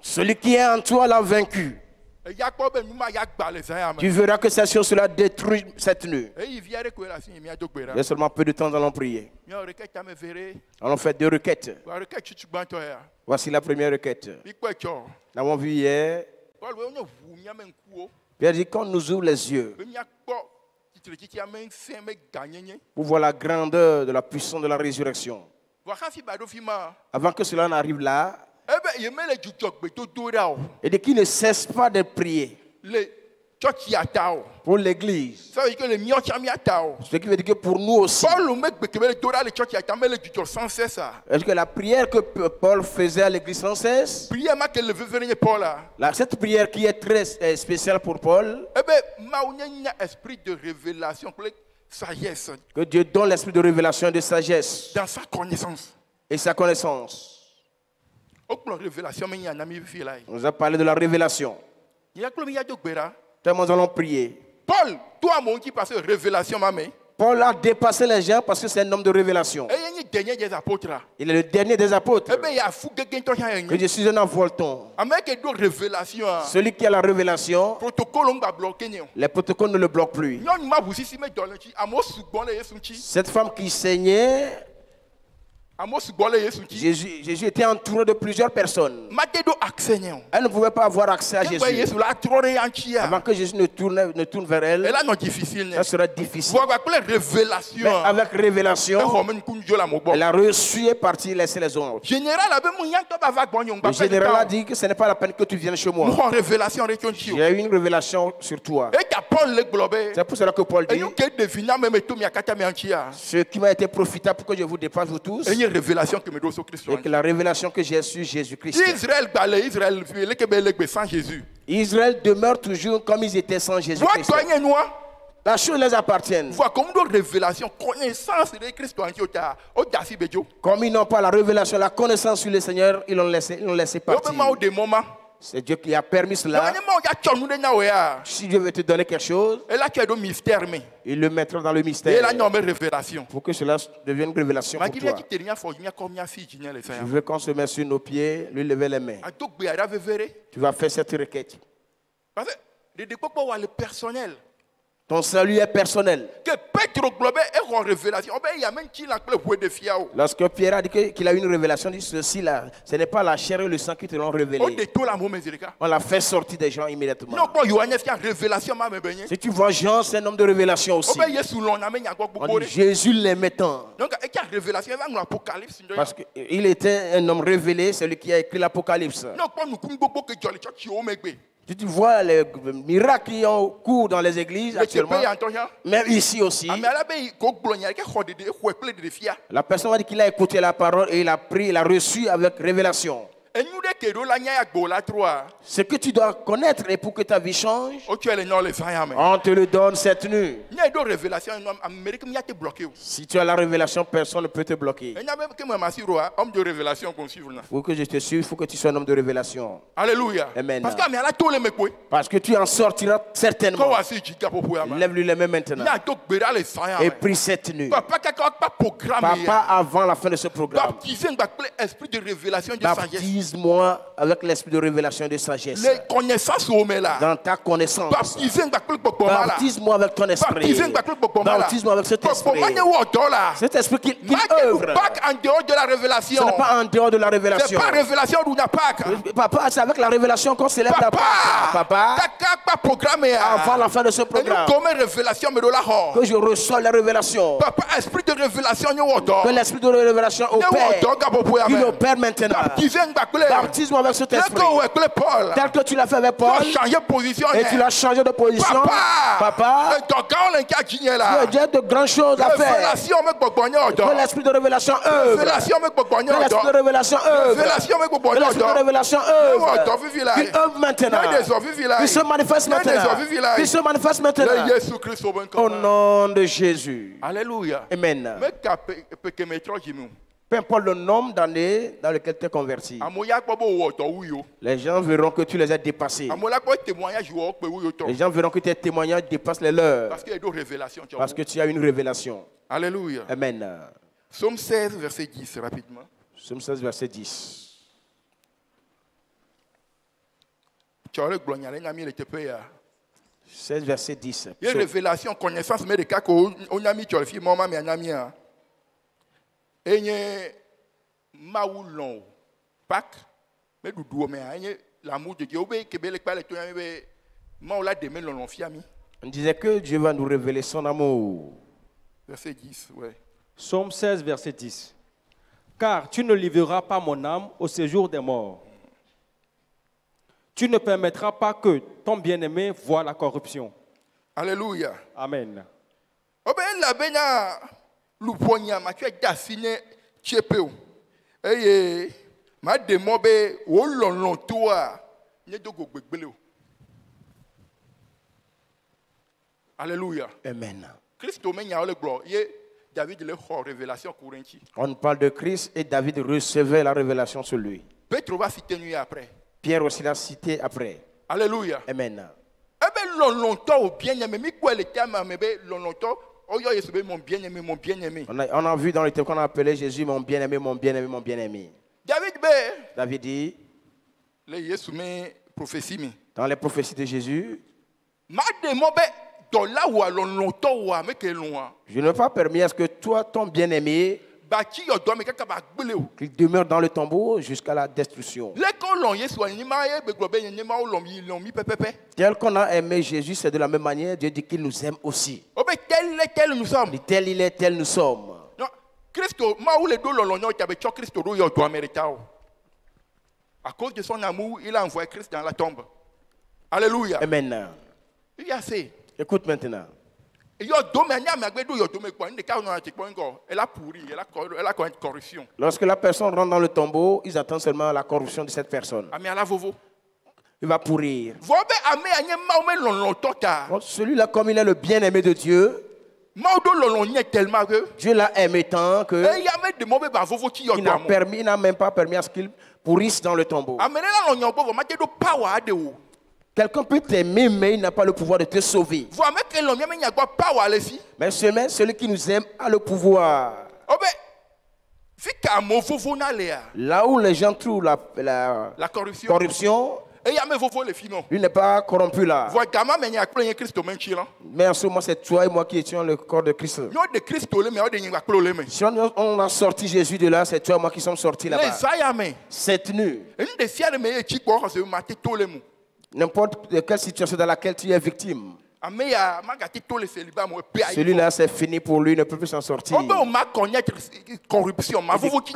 celui qui est en toi l'a vaincu. Tu verras que cette chose-là détruit cette nuit. Il y a seulement peu de temps, nous allons prier. Allons faire 2 requêtes. Voici la première requête. Nous avons vu hier. Pierre dit, quand nous ouvrons les yeux pour voir la grandeur de la puissance de la résurrection, avant que cela n'arrive là, et de qui ne cesse pas de prier pour l'église. Ce qui veut dire que pour nous aussi. Est-ce que la prière que Paul faisait à l'église sans cesse, cette prière qui est très spéciale pour Paul, que Dieu donne l'esprit de révélation et de sagesse dans sa connaissance et sa connaissance. On nous a parlé de la révélation. Nous allons prier. Paul, toi, mon qui passe révélation, maman. Paul a dépassé les gens parce que c'est un homme de révélation. Il est le dernier des apôtres. Que je suis un envolton. Celui qui a la révélation, les protocoles ne le bloquent plus. Cette femme qui saignait, Jésus était entouré de plusieurs personnes. Elle ne pouvait pas avoir accès à Jésus. Avant que Jésus ne tourne vers elle, ça serait difficile. Mais avec révélation, elle a reçu et parti laisser les autres. Le général a dit que ce n'est pas la peine que tu viennes chez moi. J'ai eu une révélation sur toi. C'est pour cela que Paul dit, ce qui m'a été profitable pour que je vous dépasse vous tous, révélation que me donne Christ. Et que la révélation que j'ai sur Jésus-Christ. Israël demeure toujours comme ils étaient sans Jésus-Christ. La chose les appartient. Comme ils n'ont pas la révélation, la connaissance sur le Seigneur, ils l'ont laissé partir. C'est Dieu qui a permis cela. Si Dieu veut te donner quelque chose, il le mettra dans le mystère. Pour que cela devienne une révélation pour toi. Je veux qu'on se mette sur nos pieds, lui lever les mains. Tu vas faire cette requête. Ton salut est personnel. Lorsque Pierre a dit qu'il a eu une révélation, il dit ceci là, ce n'est pas la chair et le sang qui te l'ont révélé. On l'a fait sortir des gens immédiatement. Si tu vois Jean, c'est un homme de révélation aussi. On dit Jésus l'aimait tant. Parce qu'il était un homme révélé, celui qui a écrit l'Apocalypse. Tu vois les miracles qui ont cours dans les églises actuellement, même ici aussi. La personne a dit qu'il a écouté la parole et il a pris, il a reçu avec révélation. Ce que tu dois connaître et pour que ta vie change, on te le donne cette nuit. Si tu as la révélation, personne ne peut te bloquer. Pour que je te suive, il faut que tu sois un homme de révélation. Alléluia. Amen. Parce que tu en sortiras certainement. Lève-lui les mains maintenant. Et prie cette nuit. Papa, avant la fin de ce programme, baptise-moi avec l'esprit de révélation et de sagesse. Dans ta connaissance. Baptise-moi avec ton esprit. Baptise-moi avec cet esprit. Cet esprit qui œuvre. Ce n'est pas en dehors de la révélation. Papa, c'est avec la révélation qu'on célèbre la Pâque. Papa, avant la fin de ce programme, que je reçois la révélation. Que l'esprit de révélation opère. Il opère maintenant. Baptise-moi avec cet esprit. Tel que tu l'as fait avec Paul. Et tu l'as changé de position. Papa, tu as déjà de grandes choses à faire. Que l'esprit de révélation œuvre. Que l'esprit de révélation œuvre. Que l'esprit de révélation œuvre. Qu'il œuvre maintenant. Qu'il se manifeste maintenant. Qu'il se manifeste maintenant. Au nom de Jésus. Alléluia. Amen. Peu importe le nombre d'années dans lesquelles tu es converti, les gens verront que tu les as dépassés. Les gens verront que tes témoignages dépassent les leurs. Parce que tu as une révélation. Alléluia. Amen. Psaume 16, verset 10, rapidement. Psaume 16, verset 10. 16, verset 10. Il y a une révélation, connaissance, mais de cas qu'on a mis sur le film, maman, mais un ami. Et maoulon Pâques, mais du doigt, mais l'amour de Dieu, on disait que Dieu va nous révéler son amour. Verset 10, ouais. Psaume 16, verset 10. Car tu ne livreras pas mon âme au séjour des morts. Tu ne permettras pas que ton bien-aimé voie la corruption. Alléluia. Amen. Luponya ma tu dafine chepeo eye ma demo be wo lonlon to a nye dogo gbegbele o. Alléluia. Amen. Christo menya ole glo ye David le ho révélation courinti. On parle de Christ et David recevait la révélation sur lui. Petro va citer nuit après. Pierre aussi l'a cité après. Alléluia. Amen. Ebe On a vu dans le texte qu'on a appelé Jésus mon bien-aimé, mon bien-aimé, mon bien-aimé. David dit dans les prophéties de Jésus, je ne vais pas permettre à ce que toi, ton bien-aimé, qu'il demeure dans le tombeau jusqu'à la destruction. Tel qu'on a aimé Jésus, c'est de la même manière, Dieu dit qu'il nous aime aussi. Tel nous sommes. Tel il est, tel nous sommes. À cause de son amour, il a envoyé Christ dans la tombe. Alléluia. Amen. Écoute maintenant. Elle a pourri, elle a corruption. Lorsque la personne rentre dans le tombeau, ils attendent seulement la corruption de cette personne. Il va pourrir. Celui-là, comme il est le bien-aimé de Dieu, Dieu l'a aimé tant que il n'a même pas permis à ce qu'il pourrisse dans le tombeau. Quelqu'un peut t'aimer, mais il n'a pas le pouvoir de te sauver. Mais celui qui nous aime a le pouvoir. Là où les gens trouvent la corruption, lui n'est pas corrompu là. Mais en ce moment, c'est toi et moi qui étions le corps de Christ. Si on a sorti Jésus de là, c'est toi et moi qui sommes sortis là-bas. Cette nuit, n'importe quelle situation dans laquelle tu es victime, celui-là, c'est fini pour lui, il ne peut plus s'en sortir. Que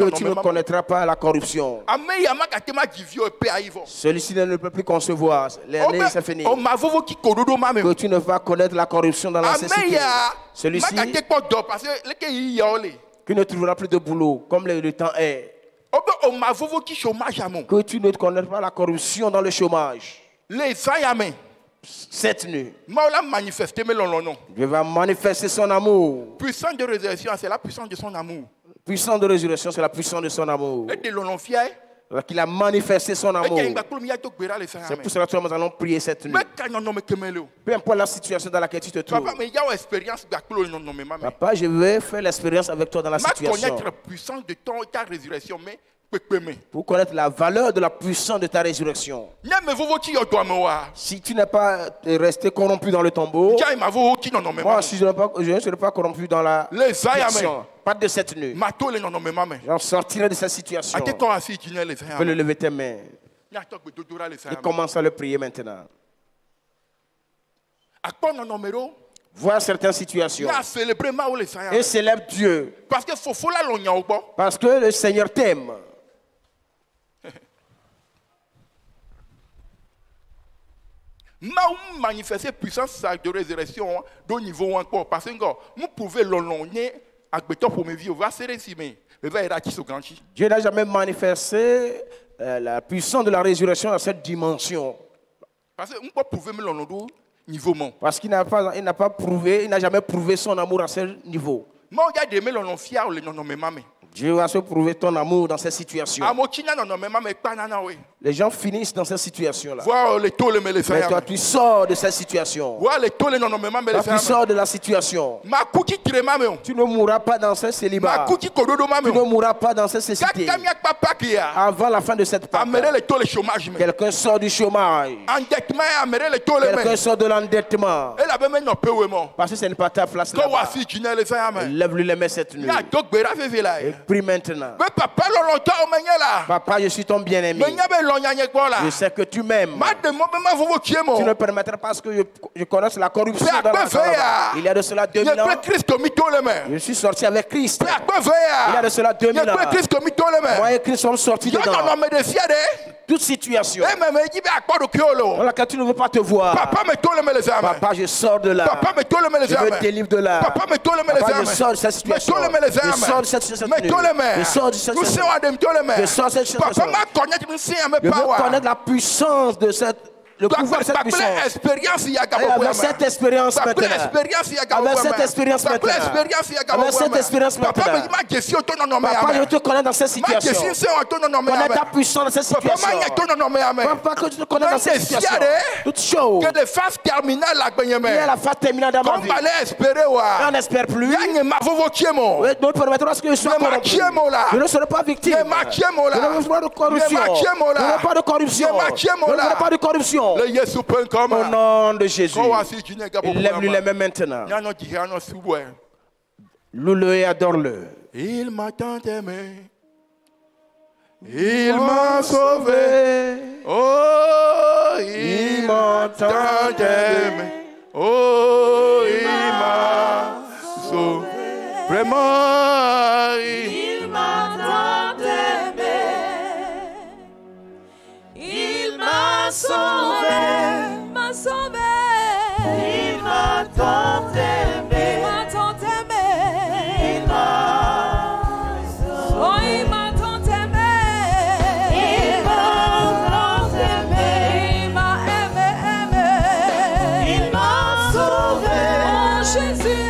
tu ne connaîtras pas la corruption. Celui-ci ne peut plus concevoir. C'est fini. Que tu ne vas connaître la corruption dans la société. Celui-ci, qui ne trouvera plus de boulot, comme le temps est. Que tu ne connaîtras pas la corruption dans le chômage. Cette nuit, Dieu va manifester son amour. Puissance de résurrection, c'est la puissance de son amour. Puissance de résurrection, c'est la puissance de son amour. Qu'il a manifesté son amour. C'est pour cela que nous allons prier cette nuit. Peu importe la situation dans laquelle tu te trouves. Papa, je vais faire l'expérience avec toi dans la situation. Pour connaître la valeur de la puissance de ta résurrection. Si tu n'es pas resté corrompu dans le tombeau, moi aussi je ne serai pas corrompu dans la situation. Pas de cette nuit. J'en sortirai de cette situation. Je peux le lever tes mains. Et commence à le prier maintenant. Voir certaines situations et célèbre Dieu. Parce que le Seigneur t'aime. Manifester puissance de résurrection de niveau encore parce que nous pouvons l'enlogner à béton pour mes vies va serrer si mais va être au grand. Dieu n'a jamais manifesté la puissance de la résurrection à cette dimension. Parce que nous pouvons me l'enlogner niveau mon. Parce qu'il n'a pas prouvé, il n'a jamais prouvé son amour à ce niveau. Moi il y a des mêmes l'on fier le non mais maman. Dieu va se prouver ton amour dans cette situation. Les gens finissent dans cette situation-là. Mais toi, tu sors de cette situation. Toi, tu sors de la situation. Tu ne mourras pas dans ce célibat. Tu ne mourras pas dans cette cécité. Avant la fin de cette Pâque, quelqu'un sort du chômage. Quelqu'un sort de l'endettement. Parce que ce n'est pas ta place là-bas. Lève-lui les mains cette nuit. Prie maintenant. Papa, je suis ton bien-aimé. Je sais que tu m'aimes. Tu ne permettras pas que je connaisse la corruption dans la vie. Il y a de cela 2000 ans. Je suis sorti avec Christ. Il y a de cela 2000 ans. Moi et Christ sommes sortis dedans. Toute situation dans laquelle tu ne veux pas te voir. Papa, je sors de là. Je me délivre de là. Papa, je sors de cette situation. Je sors de cette situation. Je sors de cette situation. Je veux connaître la puissance de cette le pouvoir de cette puissance. Et avec cette expérience maintenant. Avec cette expérience maintenant. Avec cette expérience maintenant. Papa, je te connais dans cette situation. Connais ta puissance dans cette situation. Papa, que tu te connais dans cette situation. Toute chose. Que les phases terminales là, il y a la phase terminale dans ma vie. On n'espère plus. Nous permettrons à ce que je sois corrompu. Je ne serai pas victime. Je ne ferai pas de corruption. Je n'aurai pas de corruption. Je n'aurai pas de corruption. Au nom de Jésus. Lève-lui les mains maintenant. Loue-le et adore-le. Il m'a tant aimé. Il m'a sauvé. Oh, il m'a tant aimé. Oh, il m'a sauvé. Vraiment, il m'a tant aimé. Il m'a sauvé. Il m'a sauvé. Il m'a tant aimé. Il m'a tant aimé. Il m'a sauvé. Oh, il m'a tant aimé. Il m'a tant aimé. Il m'a aimé. Il m'a sauvé. Oh, Jésus.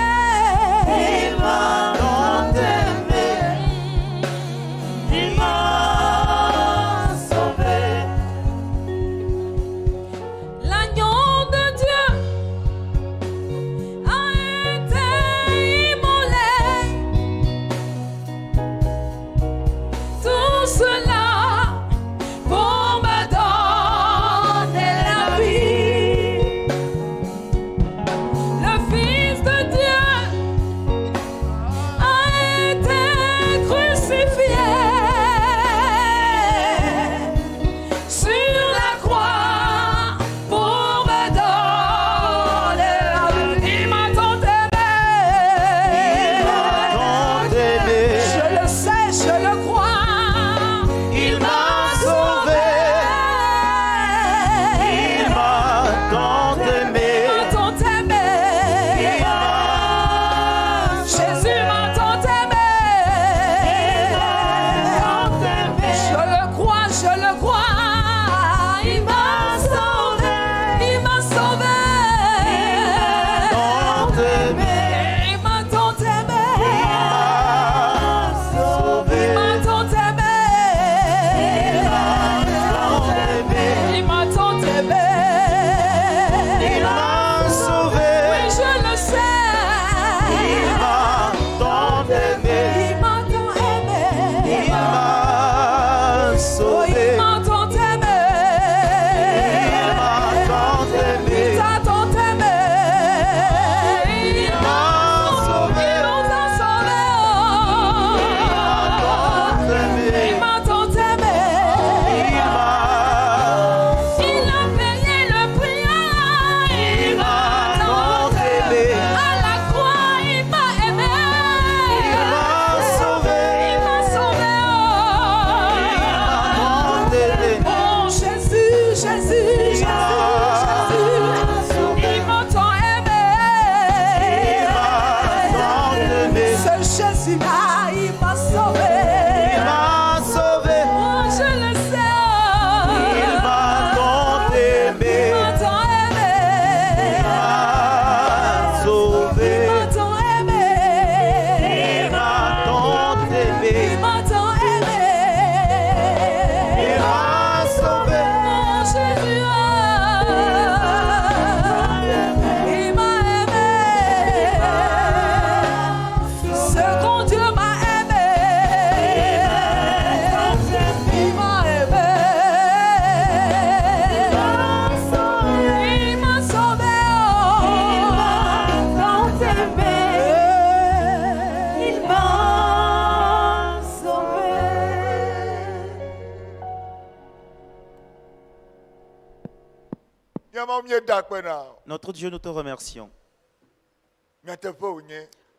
Notre Dieu, nous te remercions.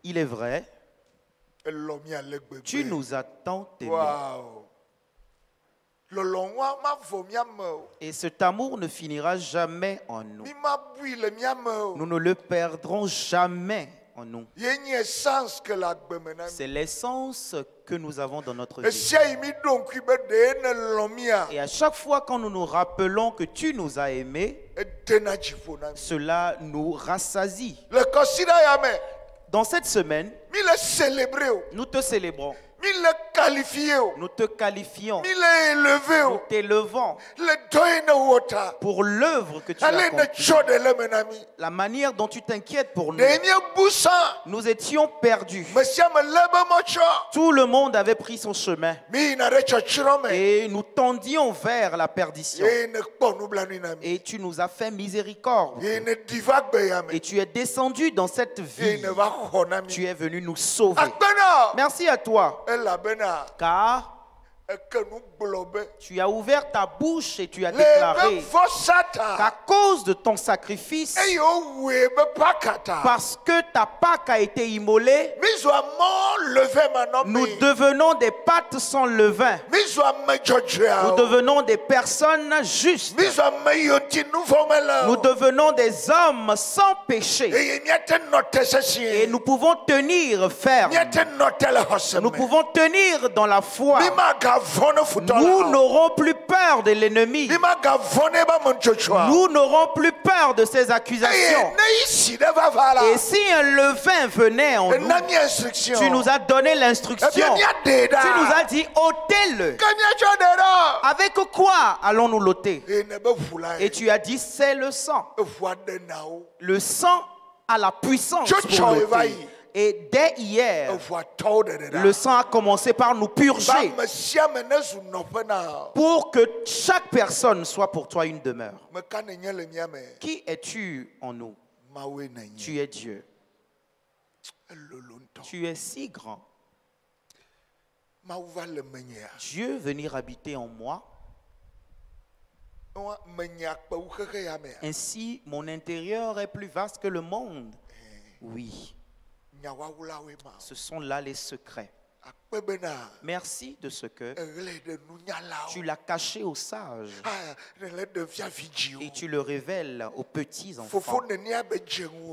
Il est vrai, tu nous as tant aimés. Et cet amour ne finira jamais en nous. Nous ne le perdrons jamais. en nous. C'est l'essence que nous avons dans notre vie. Et à chaque fois quand nous nous rappelons que tu nous as aimés, cela nous rassasie. Dans cette semaine, nous te célébrons. Nous te qualifions. Nous t'élevons pour l'œuvre que tu as accomplie. La manière dont tu t'inquiètes pour nous. Nous étions perdus. Tout le monde avait pris son chemin. Et nous tendions vers la perdition. Et tu nous as fait miséricorde. Et tu es descendu dans cette vie. Tu es venu nous sauver. Merci à toi. Car tu as ouvert ta bouche et tu as déclaré qu'à cause de ton sacrifice, parce que ta Pâque a été immolée, nous devenons des pâtes sans levain. Nous devenons des personnes justes. Nous devenons des hommes sans péché. Et nous pouvons tenir ferme. Nous pouvons tenir dans la foi. Nous n'aurons plus peur de l'ennemi. Nous n'aurons plus peur de ses accusations. Et si un levain venait en nous, tu nous as donné l'instruction. Tu nous as dit ôtez-le. Avec quoi allons-nous l'ôter? Et tu as dit c'est le sang. Le sang a la puissance pour l'ôter. Et dès hier, le sang a commencé par nous purger pour que chaque personne soit pour toi une demeure. Qui es-tu en nous? Tu es Dieu. Tu es si grand. Dieu venir habiter en moi. Ainsi, mon intérieur est plus vaste que le monde. Oui. Ce sont là les secrets. Merci de ce que tu l'as caché aux sages et tu le révèles aux petits enfants.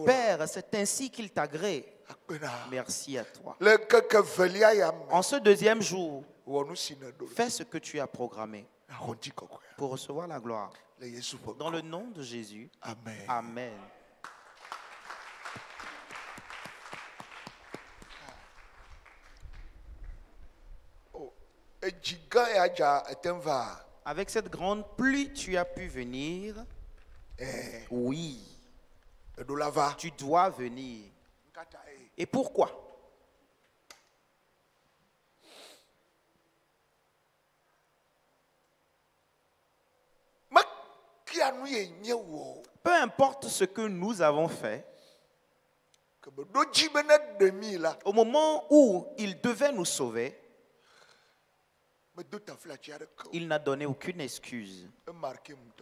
Père, c'est ainsi qu'il t'agrée. Merci à toi. En ce deuxième jour, fais ce que tu as programmé pour recevoir la gloire. Dans le nom de Jésus. Amen. Amen. Avec cette grande pluie, tu as pu venir. Oui. Tu dois venir. Et pourquoi? Peu importe ce que nous avons fait, au moment où il devait nous sauver, il n'a donné aucune excuse.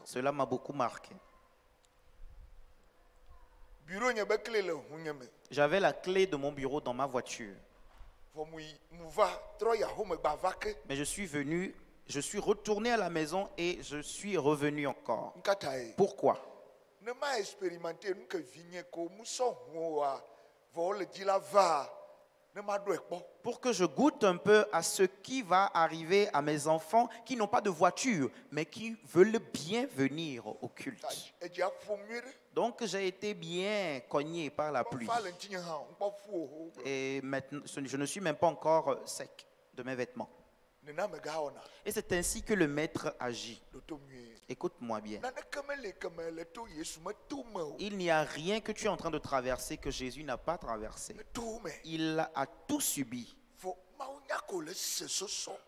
Cela m'a beaucoup marqué. J'avais la clé de mon bureau dans ma voiture. Mais je suis retourné à la maison et je suis revenu encore. Pourquoi? Pour que je goûte un peu à ce qui va arriver à mes enfants qui n'ont pas de voiture, mais qui veulent bien venir au culte. Donc j'ai été bien cogné par la pluie. Et maintenant, je ne suis même pas encore sec de mes vêtements. Et c'est ainsi que le maître agit. Écoute-moi bien. Il n'y a rien que tu es en train de traverser que Jésus n'a pas traversé. Il a tout subi.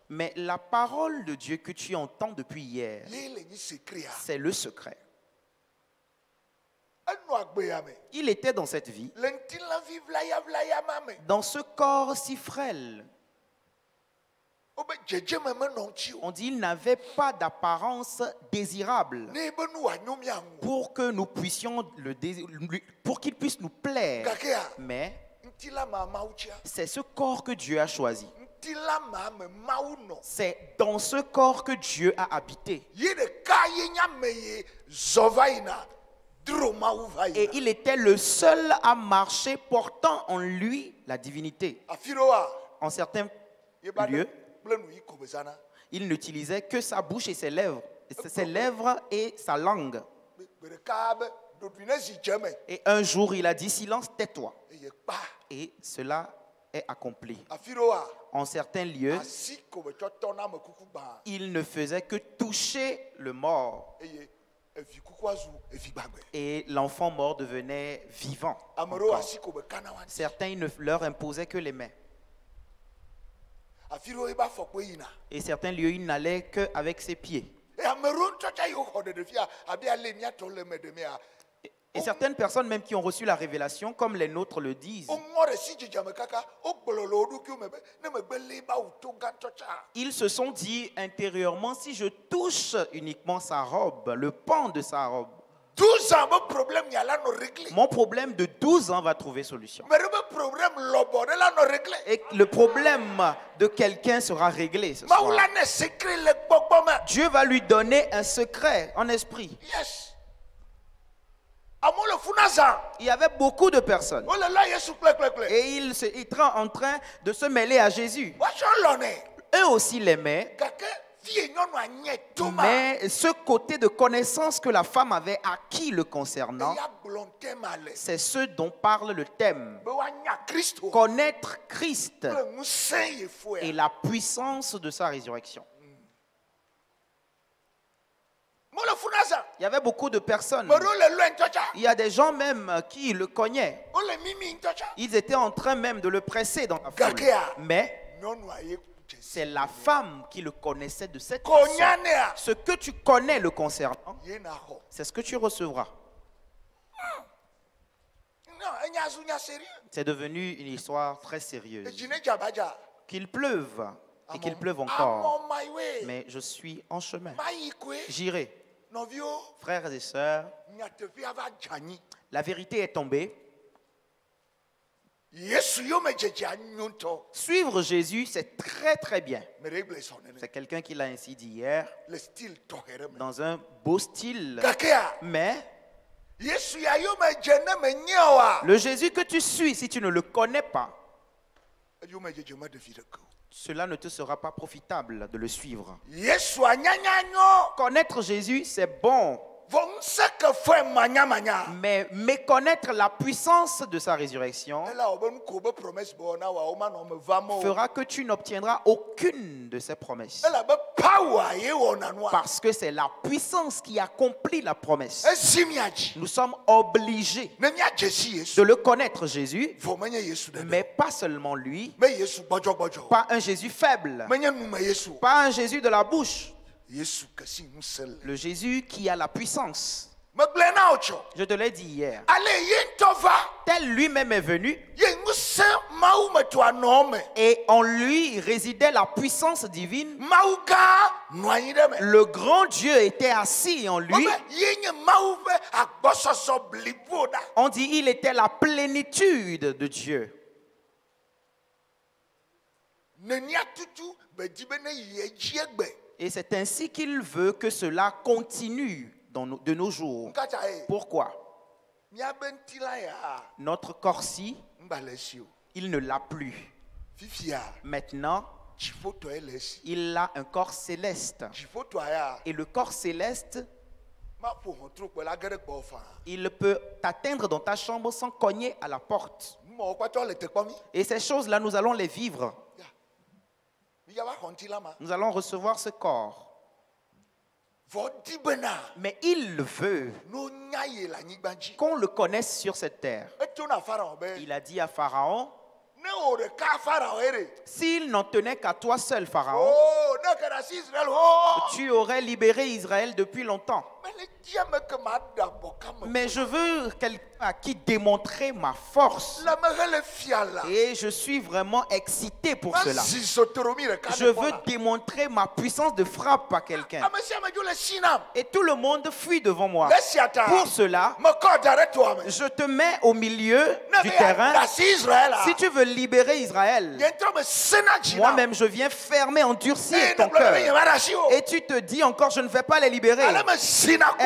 Mais la parole de Dieu que tu entends depuis hier, c'est le secret. Il était dans cette vie, dans ce corps si frêle. On dit qu'il n'avait pas d'apparence désirable pour que nous puissions pour qu'il puisse nous plaire. Mais c'est ce corps que Dieu a choisi. C'est dans ce corps que Dieu a habité. Et il était le seul à marcher portant en lui la divinité. En certains lieux, il n'utilisait que sa bouche et ses lèvres et sa langue. Et un jour, il a dit, silence, tais-toi. Et cela est accompli. En certains lieux, il ne faisait que toucher le mort. Et l'enfant mort devenait vivant. Certains, il ne leur imposaient que les mains. Et certains lieux, il n'allait qu'avec ses pieds. Et certaines personnes même qui ont reçu la révélation, comme les nôtres le disent, ils se sont dit intérieurement, si je touche uniquement sa robe, le pan de sa robe, 12 ans, mon problème de 12 ans va trouver solution. Et le problème de quelqu'un sera réglé ce soir. Dieu va lui donner un secret en esprit. Yes. Il y avait beaucoup de personnes. Et ils étaient en train de se mêler à Jésus. Eux aussi l'aimaient. Mais ce côté de connaissance que la femme avait acquis le concernant, c'est ce dont parle le thème. Connaître Christ et la puissance de sa résurrection. Il y avait beaucoup de personnes. Il y a des gens même qui le cognaient. Ils étaient en train même de le presser dans la foule. Mais c'est la femme qui le connaissait de cette façon. Ce que tu connais le concernant, c'est ce que tu recevras. C'est devenu une histoire très sérieuse. Qu'il pleuve et qu'il pleuve encore. Mais je suis en chemin. J'irai. Frères et sœurs, la vérité est tombée. Suivre Jésus, c'est très très bien. C'est quelqu'un qui l'a ainsi dit hier, dans un beau style. Mais le Jésus que tu suis, si tu ne le connais pas, cela ne te sera pas profitable de le suivre. Connaître Jésus, c'est bon. Mais méconnaître la puissance de sa résurrection fera que tu n'obtiendras aucune de ses promesses. Parce que c'est la puissance qui accomplit la promesse. Nous sommes obligés de le connaître, Jésus, mais pas seulement lui, pas un Jésus faible, pas un Jésus de la bouche. Le Jésus qui a la puissance. Je te l'ai dit hier. Tel lui-même est venu. Et en lui résidait la puissance divine. Le grand Dieu était assis en lui. On dit il était la plénitude de Dieu. Et c'est ainsi qu'il veut que cela continue de nos jours. Pourquoi? Notre corps-ci, il ne l'a plus. Maintenant, il a un corps céleste. Et le corps céleste, il peut t'atteindre dans ta chambre sans cogner à la porte. Et ces choses-là, nous allons les vivre. Nous allons recevoir ce corps. Mais il veut qu'on le connaisse sur cette terre. Il a dit à Pharaon, s'il n'en tenait qu'à toi seul, Pharaon, tu aurais libéré Israël depuis longtemps. Mais je veux quelqu'un à qui démontrer ma force. Et je suis vraiment excité pour cela. Je veux démontrer ma puissance de frappe à quelqu'un. Et tout le monde fuit devant moi. Pour cela, je te mets au milieu du terrain. Si tu veux libérer Israël, moi-même je viens fermer, endurcir ton cœur. Et tu te dis encore, je ne vais pas les libérer.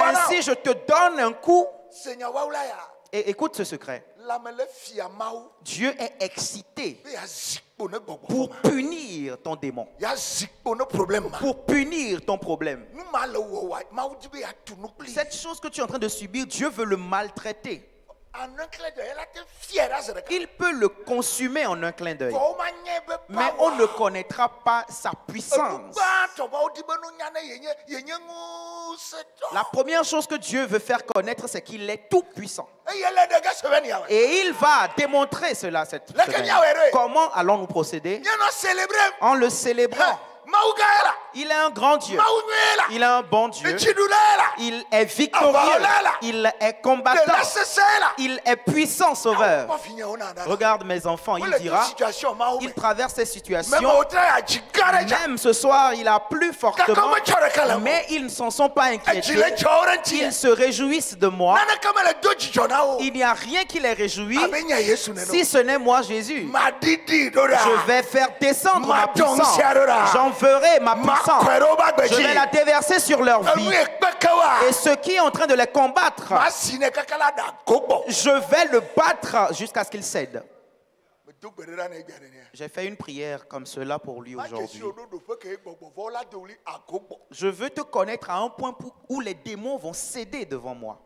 Ainsi je te donne un coup Et écoute ce secret. Dieu est excité pour punir ton démon, pour punir ton problème. Cette chose que tu es en train de subir, Dieu veut le maltraiter. Il peut le consumer en un clin d'œil, mais on ne connaîtra pas sa puissance. La première chose que Dieu veut faire connaître, c'est qu'il est tout puissant. Et il va démontrer cela cette semaine. Comment allons-nous procéder? En le célébrant. Il est un grand Dieu. Il est un bon Dieu. Il est victorieux. Il est combattant. Il est puissant sauveur. Regarde mes enfants, il dira, il traverse ces situations. Même ce soir, il a plu fortement, mais ils ne s'en sont pas inquiétés. Ils se réjouissent de moi. Il n'y a rien qui les réjouit si ce n'est moi, Jésus. Je vais faire descendre ma puissance. J'en ferai ma puissance. Je vais la déverser sur leur vie. Et ceux qui est en train de les combattre, je vais le battre jusqu'à ce qu'il cède. J'ai fait une prière comme cela pour lui aujourd'hui. Je veux te connaître à un point où les démons vont céder devant moi.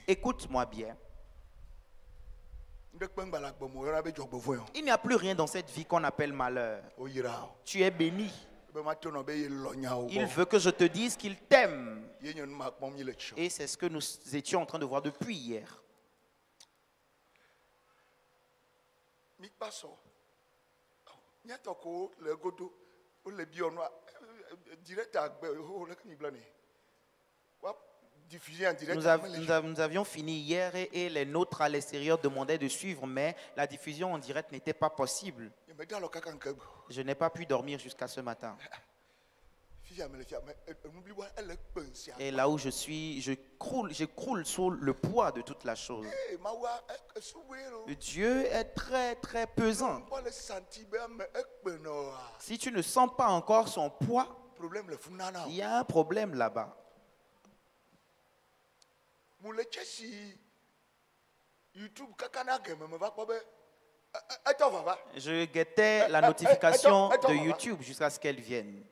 Écoute-moi bien. Il n'y a plus rien dans cette vie qu'on appelle malheur. Tu es béni. Il veut que je te dise qu'il t'aime. Et c'est ce que nous étions en train de voir depuis hier. Nous avions fini hier et les nôtres à l'extérieur demandaient de suivre, mais la diffusion en direct n'était pas possible. Je n'ai pas pu dormir jusqu'à ce matin. Et là où je suis, je croule sous le poids de toute la chose. Dieu est très très pesant. Si tu ne sens pas encore son poids, il y a un problème là-bas. Je guettais la notification de YouTube jusqu'à ce qu'elle vienne.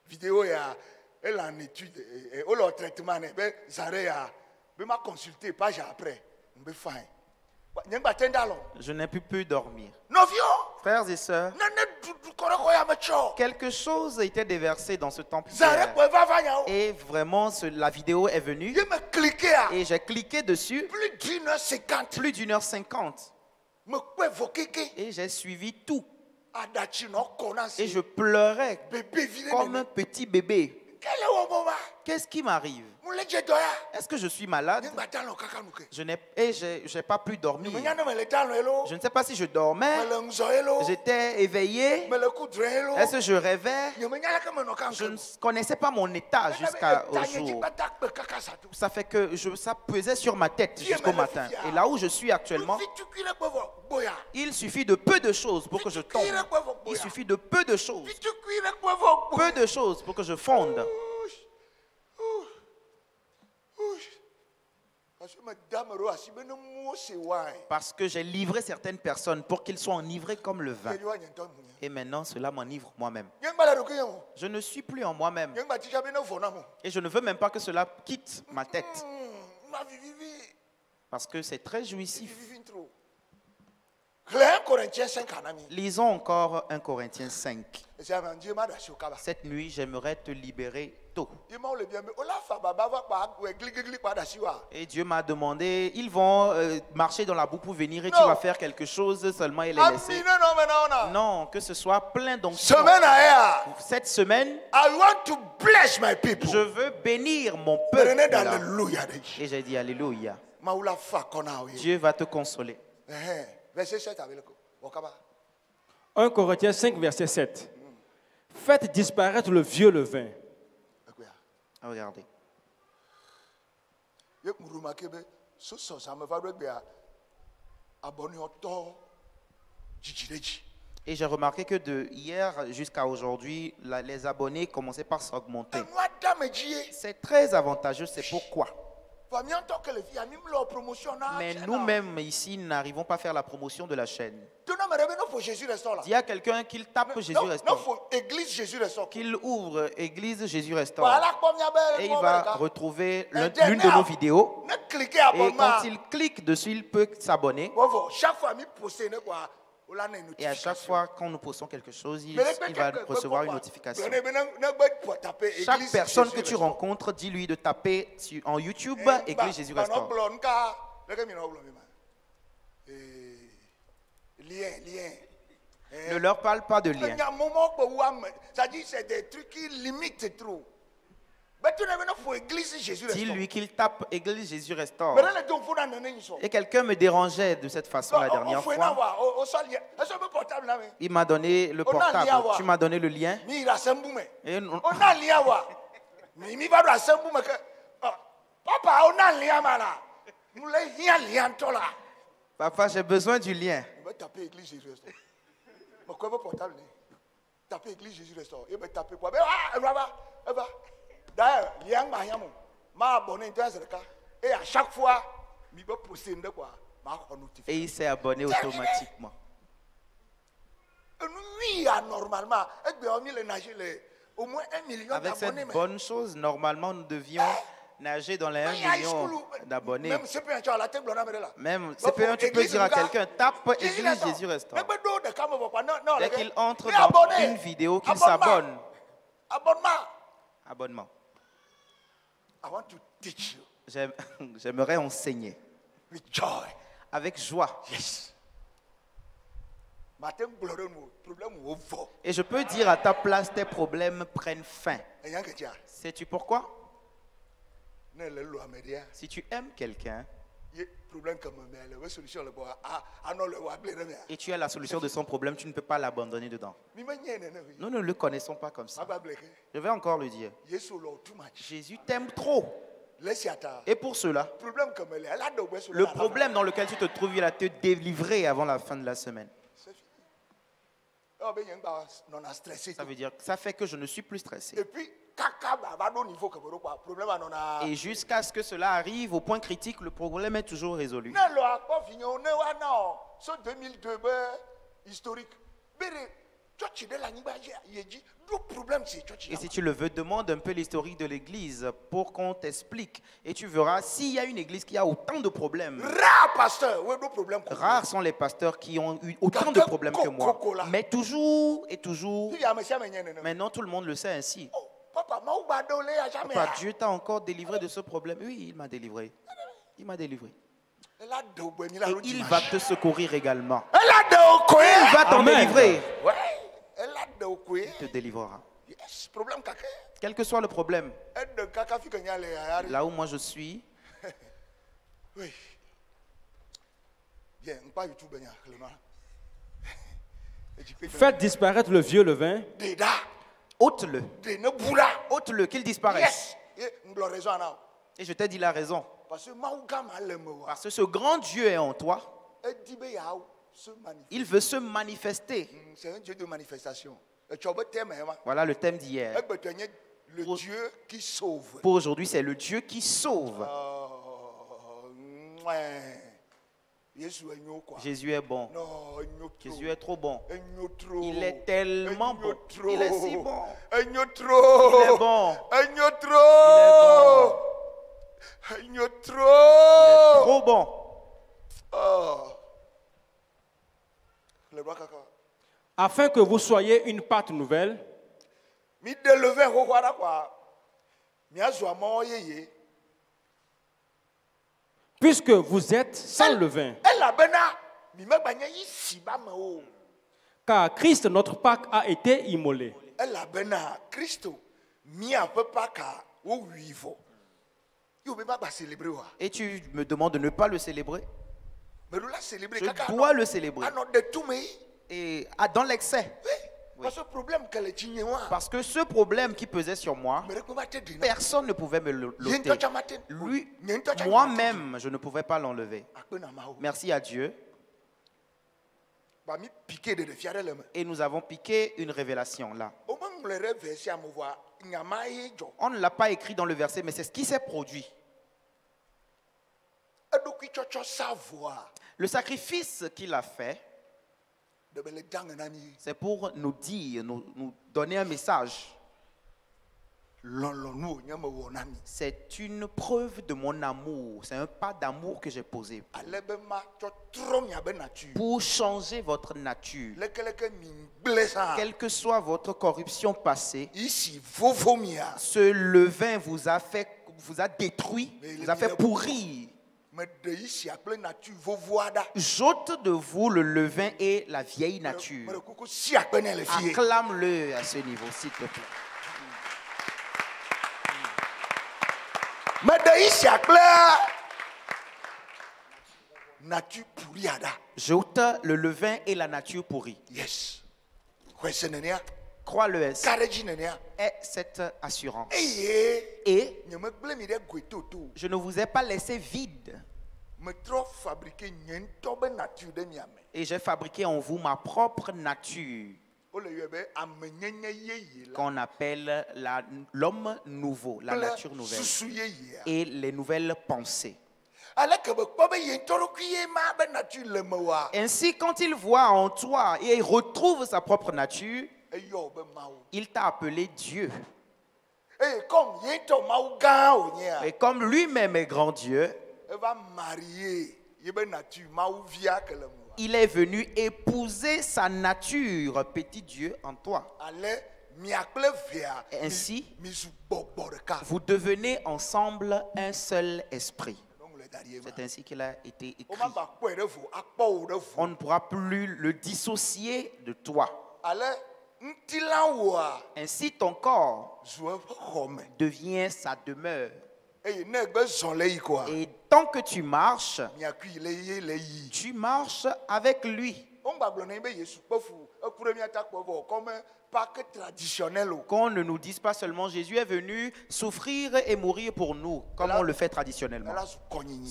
Vidéo et en étude et le traitement m'a consulté page après. Je n'ai plus pu dormir. Frères et sœurs, quelque chose a été déversé dans ce temple. Et vraiment, la vidéo est venue. Et j'ai cliqué dessus. Plus d'une heure 50. Et j'ai suivi tout. Et je pleurais comme un petit bébé. Qu'est-ce qui m'arrive? Est-ce que je suis malade? Je n'ai pas pu dormir. Je ne sais pas si je dormais. J'étais éveillé. Est-ce que je rêvais? Je ne connaissais pas mon état jusqu'au jour. Ça fait que ça pesait sur ma tête jusqu'au matin. Et là où je suis actuellement, il suffit de peu de choses pour que je tombe. Il suffit de peu de choses. Peu de choses pour que je fonde. Parce que j'ai livré certaines personnes pour qu'ils soient enivrés comme le vin. Et maintenant, cela m'enivre moi-même. Je ne suis plus en moi-même. Et je ne veux même pas que cela quitte ma tête. Parce que c'est très jouissif. Lisons encore 1 Corinthiens 5. Cette nuit, j'aimerais te libérer tôt. Et Dieu m'a demandé, ils vont marcher dans la boue pour venir et tu vas faire quelque chose seulement et les laisser. Non, que ce soit plein d'onction. Cette semaine, je veux bénir mon peuple. Et j'ai dit Alléluia. Dieu va te consoler. 1 Corinthiens 5, verset 7. Faites disparaître le vieux levain. Regardez. Et j'ai remarqué que de hier jusqu'à aujourd'hui, les abonnés commençaient par s'augmenter. C'est très avantageux, c'est pourquoi. Mais nous-mêmes ici n'arrivons pas à faire la promotion de la chaîne. Il y a quelqu'un qui tape Jésus Restaure, qu'il ouvre Église Jésus Restaure, et il va retrouver l'une de nos vidéos, et quand il clique dessus, il peut s'abonner. Et à chaque fois qu'on nous postons quelque chose, il va recevoir une notification. Chaque personne que tu rencontres, dis-lui de taper en YouTube Église Jésus Restaure. Ne leur parle pas de lien. C'est des trucs qui limitent trop. Dis-lui qu'il tape Église Jésus Restaure. Et quelqu'un me dérangeait de cette façon la dernière fois. Il m'a donné le portable. Tu m'as donné le lien. Et Papa, j'ai besoin du lien. Tapez Église Jésus Restaure. Il va taper quoi? D'ailleurs, et à chaque fois, et il s'est abonné automatiquement. Normalement, avec cette bonne chose, normalement, nous devions nager dans les 1 million d'abonnés. Même CP1, tu peux dire à quelqu'un, tape Église Jésus Restaure. Dès qu'il entre dans une vidéo, qu'il s'abonne. Abonnement. J'aimerais enseigner avec joie. Et je peux dire à ta place, tes problèmes prennent fin. Sais-tu pourquoi? Si tu aimes quelqu'un et tu as la solution de son problème, tu ne peux pas l'abandonner dedans. Nous ne le connaissons pas comme ça. Je vais encore le dire. Jésus t'aime trop. Et pour cela, le problème dans lequel tu te trouves, il va te délivrer avant la fin de la semaine. Ça veut dire que ça fait que je ne suis plus stressé. Et jusqu'à ce que cela arrive au point critique, le problème est toujours résolu. Et si tu le veux, demande un peu l'historique de l'église pour qu'on t'explique. Et tu verras, s'il y a une église qui a autant de problèmes, rares sont les pasteurs qui ont eu autant de problèmes que moi. Mais toujours et toujours, maintenant tout le monde le sait ainsi. Papa, Dieu t'a encore délivré de ce problème. Oui, il m'a délivré. Il m'a délivré. Et il va te secourir également. Il va t'en délivrer. Il te délivrera. Quel que soit le problème. Là où moi je suis. Faites disparaître le vieux levain. Ôte-le. Ôte-le, qu'il disparaisse. Et je t'ai dit la raison. Parce que ce grand Dieu est en toi. Il veut se manifester. C'est un Dieu de manifestation. Voilà le thème d'hier. Le Dieu qui sauve. Pour aujourd'hui, c'est le Dieu qui sauve. Jésus est bon. Jésus est trop bon. Il est tellement bon. Il est si bon. Il est bon. Il est trop bon. Afin que vous soyez une pâte nouvelle, puisque vous êtes sans levain. Car Christ, notre Pâque, a été immolé. Et tu me demandes de ne pas le célébrer? Je dois le célébrer. Et dans l'excès. Oui. Parce que ce problème qui pesait sur moi, personne ne pouvait me l'ôter. Moi-même, je ne pouvais pas l'enlever. Merci à Dieu. Et nous avons piqué une révélation là. On ne l'a pas écrit dans le verset, mais c'est ce qui s'est produit. Le sacrifice qu'il a fait, c'est pour nous dire, nous donner un message. C'est une preuve de mon amour. C'est un pas d'amour que j'ai posé pour changer votre nature. Quelle que soit votre corruption passée, ce levain vous a détruit, vous a fait pourrir. J'ôte de vous le levain et la vieille nature. Acclame-le à ce niveau, s'il te plaît. J'ôte le levain et la nature pourrie. Yes. Crois-le, est cette assurance. Et je ne vous ai pas laissé vide. Et j'ai fabriqué en vous ma propre nature, qu'on appelle l'homme nouveau, la nature nouvelle, et les nouvelles pensées. Ainsi, quand il voit en toi et il retrouve sa propre nature, il t'a appelé Dieu. Et comme lui-même est grand Dieu, il est venu épouser sa nature, petit Dieu, en toi. Ainsi, vous devenez ensemble un seul esprit. C'est ainsi qu'il a été écrit. On ne pourra plus le dissocier de toi. Ainsi, ton corps devient sa demeure. Et tant que tu marches avec lui. Qu'on ne nous dise pas seulement Jésus est venu souffrir et mourir pour nous, comme on le fait traditionnellement.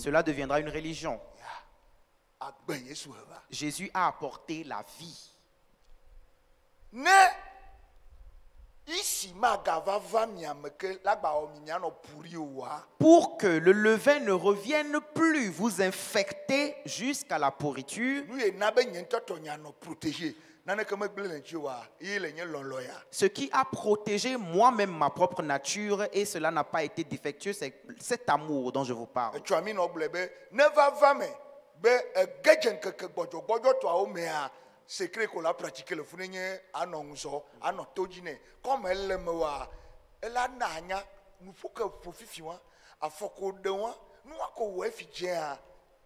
Cela deviendra une religion. Jésus a apporté la vie. Pour que le levain ne revienne plus vous infecter jusqu'à la pourriture, ce qui a protégé moi-même ma propre nature, et cela n'a pas été défectueux, c'est cet amour dont je vous parle. Secret qu'on a pratiqué le fournier annonçant à notre dîner comme elle le moa elle a nanya nous faut que pour fifiwa a foko de wa nous a ko efidien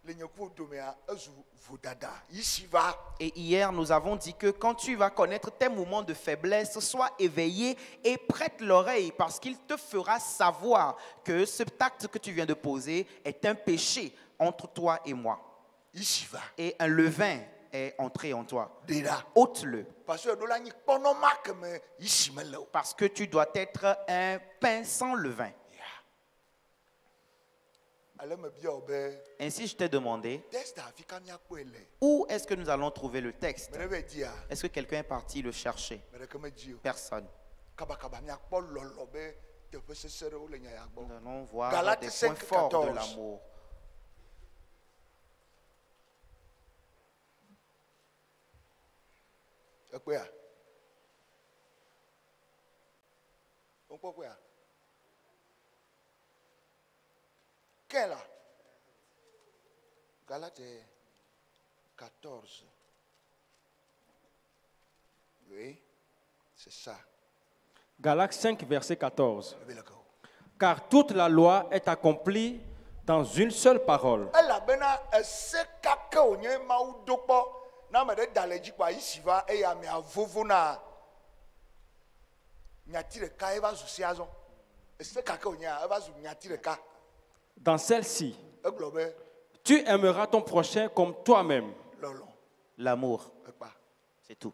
le nyaku domea azu vodada ici va. Et hier nous avons dit que quand tu vas connaître tes moments de faiblesse, sois éveillé et prête l'oreille, parce qu'il te fera savoir que ce acte que tu viens de poser est un péché entre toi et moi. Ici va. Et un levain est entré en toi. Ôte-le. Parce que tu dois être un pain sans levain. Ainsi, je t'ai demandé, où est-ce que nous allons trouver le texte? Est-ce que quelqu'un est parti le chercher? Personne. Nous allons voir des points forts de l'amour. Quelle? Galates 14. Oui, c'est ça. Galates 5, verset 14. Car toute la loi est accomplie dans une seule parole. Dans celle-ci, tu aimeras ton prochain comme toi-même. L'amour, c'est tout.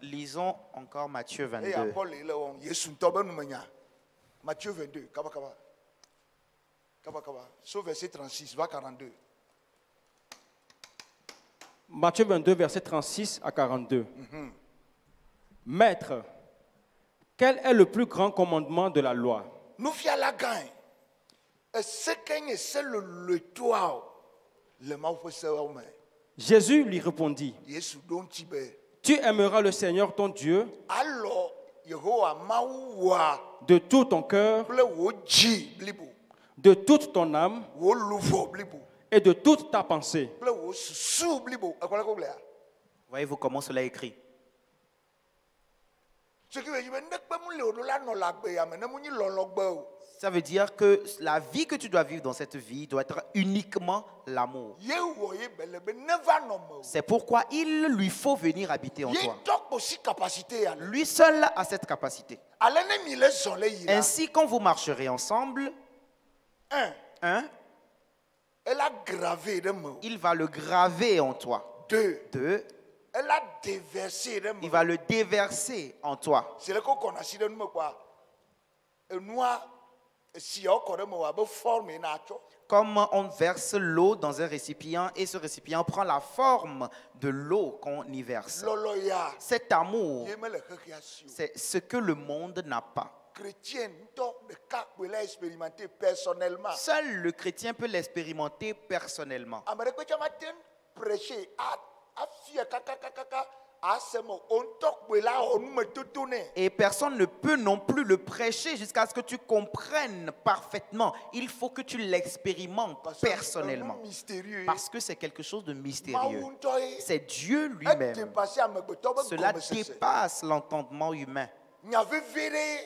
Lisons encore Matthieu 22. Matthieu 22, Sauf verset 36, va 42. Matthieu 22, versets 36 à 42. Maître, quel est le plus grand commandement de la loi? Jésus lui répondit, tu aimeras le Seigneur ton Dieu de tout ton cœur, de toute ton âme et de toute ta pensée. Voyez-vous comment cela est écrit? Ça veut dire que la vie que tu dois vivre dans cette vie doit être uniquement l'amour. C'est pourquoi il lui faut venir habiter en toi. Lui seul a cette capacité. Ainsi, quand vous marcherez ensemble, il va le graver en toi. Deux, il va le déverser en toi. Comme on verse l'eau dans un récipient et ce récipient prend la forme de l'eau qu'on y verse. Cet amour, c'est ce que le monde n'a pas. Seul le chrétien peut l'expérimenter personnellement. Et personne ne peut non plus le prêcher jusqu'à ce que tu comprennes parfaitement. Il faut que tu l'expérimentes personnellement. Parce que c'est quelque chose de mystérieux. C'est Dieu lui-même. Cela dépasse l'entendement humain.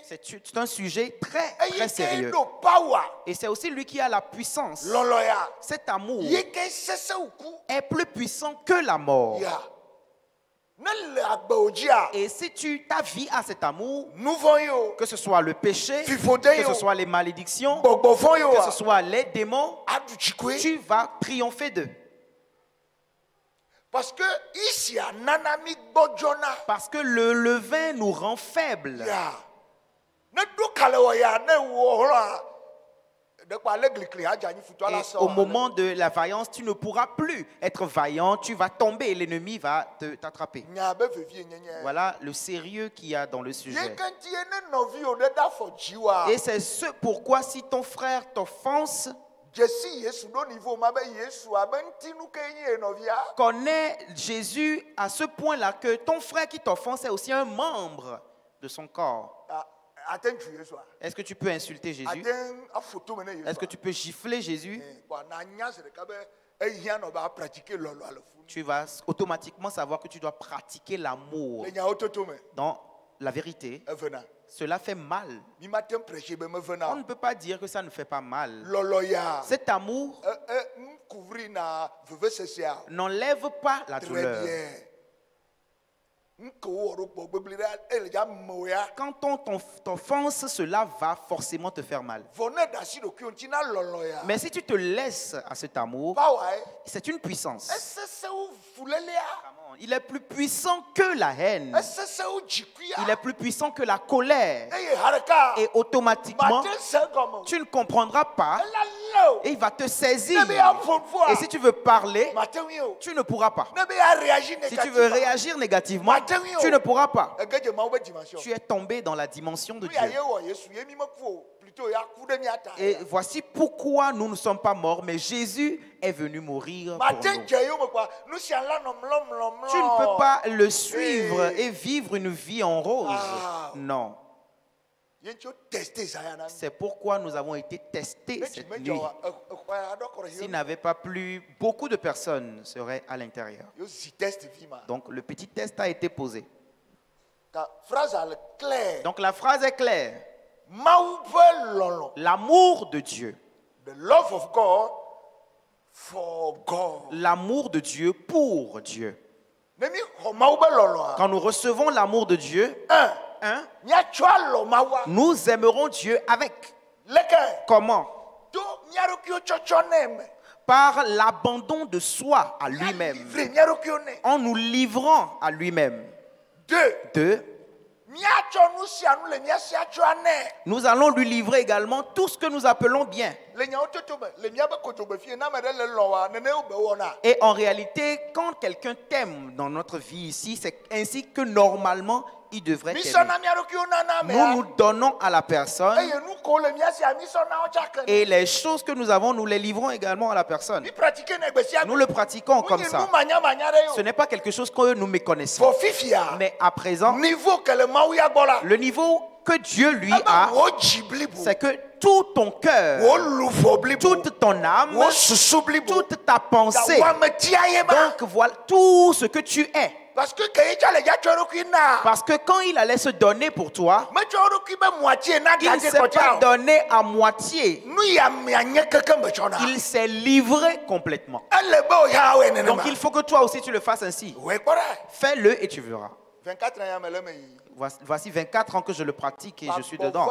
C'est un sujet très, très sérieux. Et c'est aussi lui qui a la puissance. Cet amour est plus puissant que la mort. Et si ta vie a cet amour, que ce soit le péché, que ce soit les malédictions, que ce soit les démons, tu vas triompher d'eux. Parce que le levain nous rend faibles. Et au moment de la vaillance, tu ne pourras plus être vaillant, tu vas tomber et l'ennemi va t'attraper. Voilà le sérieux qu'il y a dans le sujet. Et c'est ce pourquoi si ton frère t'offense, connais Jésus à ce point-là que ton frère qui t'offense est aussi un membre de son corps. Est-ce que tu peux insulter Jésus? Est-ce que tu peux gifler Jésus? Tu vas automatiquement savoir que tu dois pratiquer l'amour dans la vérité. Cela fait mal. On ne peut pas dire que ça ne fait pas mal. Cet amour n'enlève pas la douleur. Quand on t'offense, cela va forcément te faire mal. Mais si tu te laisses à cet amour, c'est une puissance. Il est plus puissant que la haine. Il est plus puissant que la colère. Et automatiquement, tu ne comprendras pas. Et il va te saisir. Et si tu veux parler, tu ne pourras pas. Si tu veux réagir négativement, tu ne pourras pas. Tu es tombé dans la dimension de Dieu. Et voici pourquoi nous ne sommes pas morts, mais Jésus est venu mourir pour nous. Tu ne peux pas le suivre et vivre une vie en rose. Non. C'est pourquoi nous avons été testés cette nuit. S'il n'avait pas plu, beaucoup de personnes seraient à l'intérieur. Donc le petit test a été posé. Donc la phrase est claire. L'amour de Dieu. L'amour de Dieu pour Dieu. Quand nous recevons l'amour de Dieu, nous aimerons Dieu avec. Comment? Par l'abandon de soi à lui-même. En nous livrant à lui-même. Deux. Nous allons lui livrer également tout ce que nous appelons bien. Et en réalité, quand quelqu'un t'aime dans notre vie ici, c'est ainsi que normalement il devrait t'aimer. Nous nous donnons à la personne et les choses que nous avons, nous les livrons également à la personne. Nous le pratiquons comme ça. Ce n'est pas quelque chose que nous méconnaissons. Mais à présent, le niveau que Dieu lui a, c'est que tout ton cœur, toute ton âme, toute ta pensée, donc voilà tout ce que tu es. Parce que quand il allait se donner pour toi, il ne s'est pas donné à moitié. Il s'est livré complètement. Donc il faut que toi aussi tu le fasses ainsi. Fais-le et tu verras. Voici 24 ans que je le pratique et je suis dedans.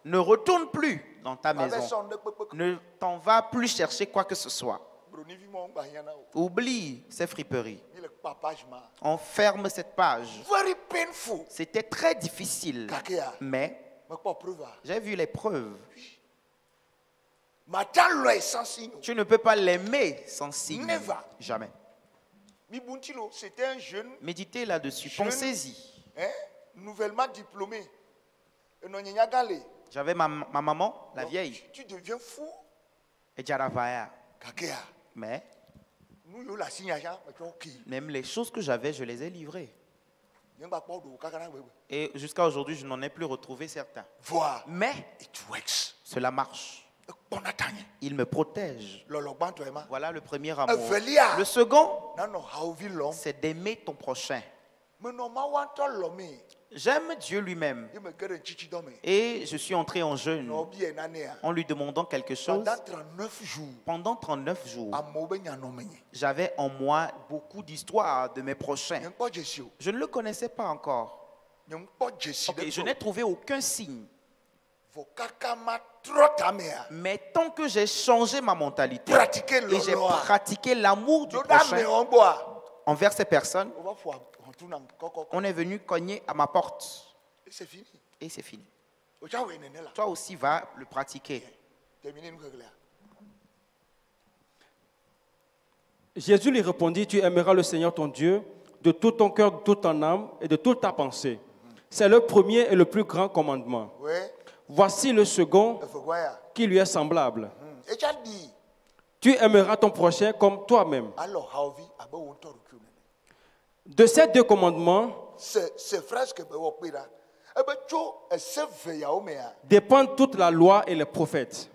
Ne retourne plus dans ta maison. Ne t'en vas plus chercher quoi que ce soit. Oublie ces friperies. On ferme cette page. C'était très difficile. Mais j'ai vu les preuves. Tu ne peux pas l'aimer sans signe. Jamais. C'était un jeune. Méditez là-dessus. Pensez-y. Nouvellement diplômé. J'avais ma maman, la vieille. Tu deviens fou. Et Jaravaya. Mais même les choses que j'avais, je les ai livrées. Et jusqu'à aujourd'hui, je n'en ai plus retrouvé certains. Mais cela marche. Il me protège. Voilà le premier amour. Le second, c'est d'aimer ton prochain. J'aime Dieu lui-même. Et je suis entré en jeûne en lui demandant quelque chose. Pendant 39 jours, j'avais en moi beaucoup d'histoires de mes prochains. Je ne le connaissais pas encore. Okay, je n'ai trouvé aucun signe. Mais tant que j'ai changé ma mentalité et j'ai pratiqué l'amour du prochain envers ces personnes, on est venu cogner à ma porte. Et c'est fini. Toi aussi va le pratiquer. Jésus lui répondit, tu aimeras le Seigneur ton Dieu de tout ton cœur, de toute ton âme et de toute ta pensée. C'est le premier et le plus grand commandement. Voici le second qui lui est semblable. Tu aimeras ton prochain comme toi-même. De ces deux commandements dépendent toute la loi et les prophètes.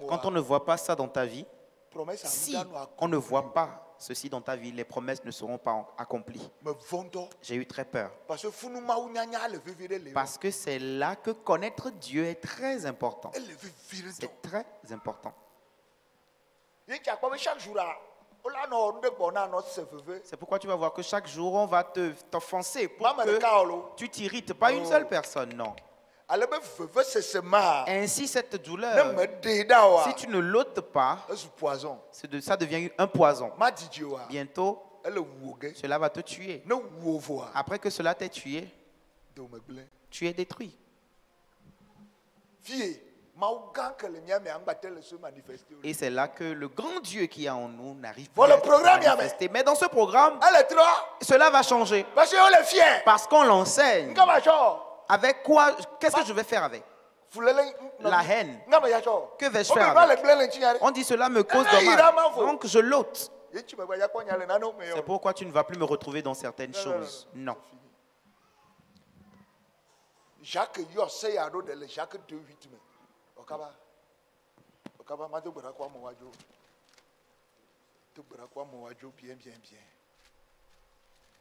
Quand on ne voit pas ça dans ta vie, si on ne voit pas ceci dans ta vie, les promesses ne seront pas accomplies. J'ai eu très peur. Parce que c'est là que connaître Dieu est très important. C'est très important. C'est pourquoi tu vas voir que chaque jour, on va t'offenser pour que tu t'irrites. Pas une seule personne, non. Ainsi, cette douleur, si tu ne l'ôtes pas, ça devient un poison. Bientôt, cela va te tuer. Après que cela t'ait tué, tu es détruit. Et c'est là que le grand Dieu qui est en nous n'arrive pas à se manifester. Mais dans ce programme, cela va changer. Parce qu'on l'enseigne. Avec quoi? Qu'est-ce que je vais faire avec? La haine. Que vais-je faire avec? On dit cela me cause dommage. Donc je l'ôte. C'est pourquoi tu ne vas plus me retrouver dans certaines choses. Non. Jacques 2:8.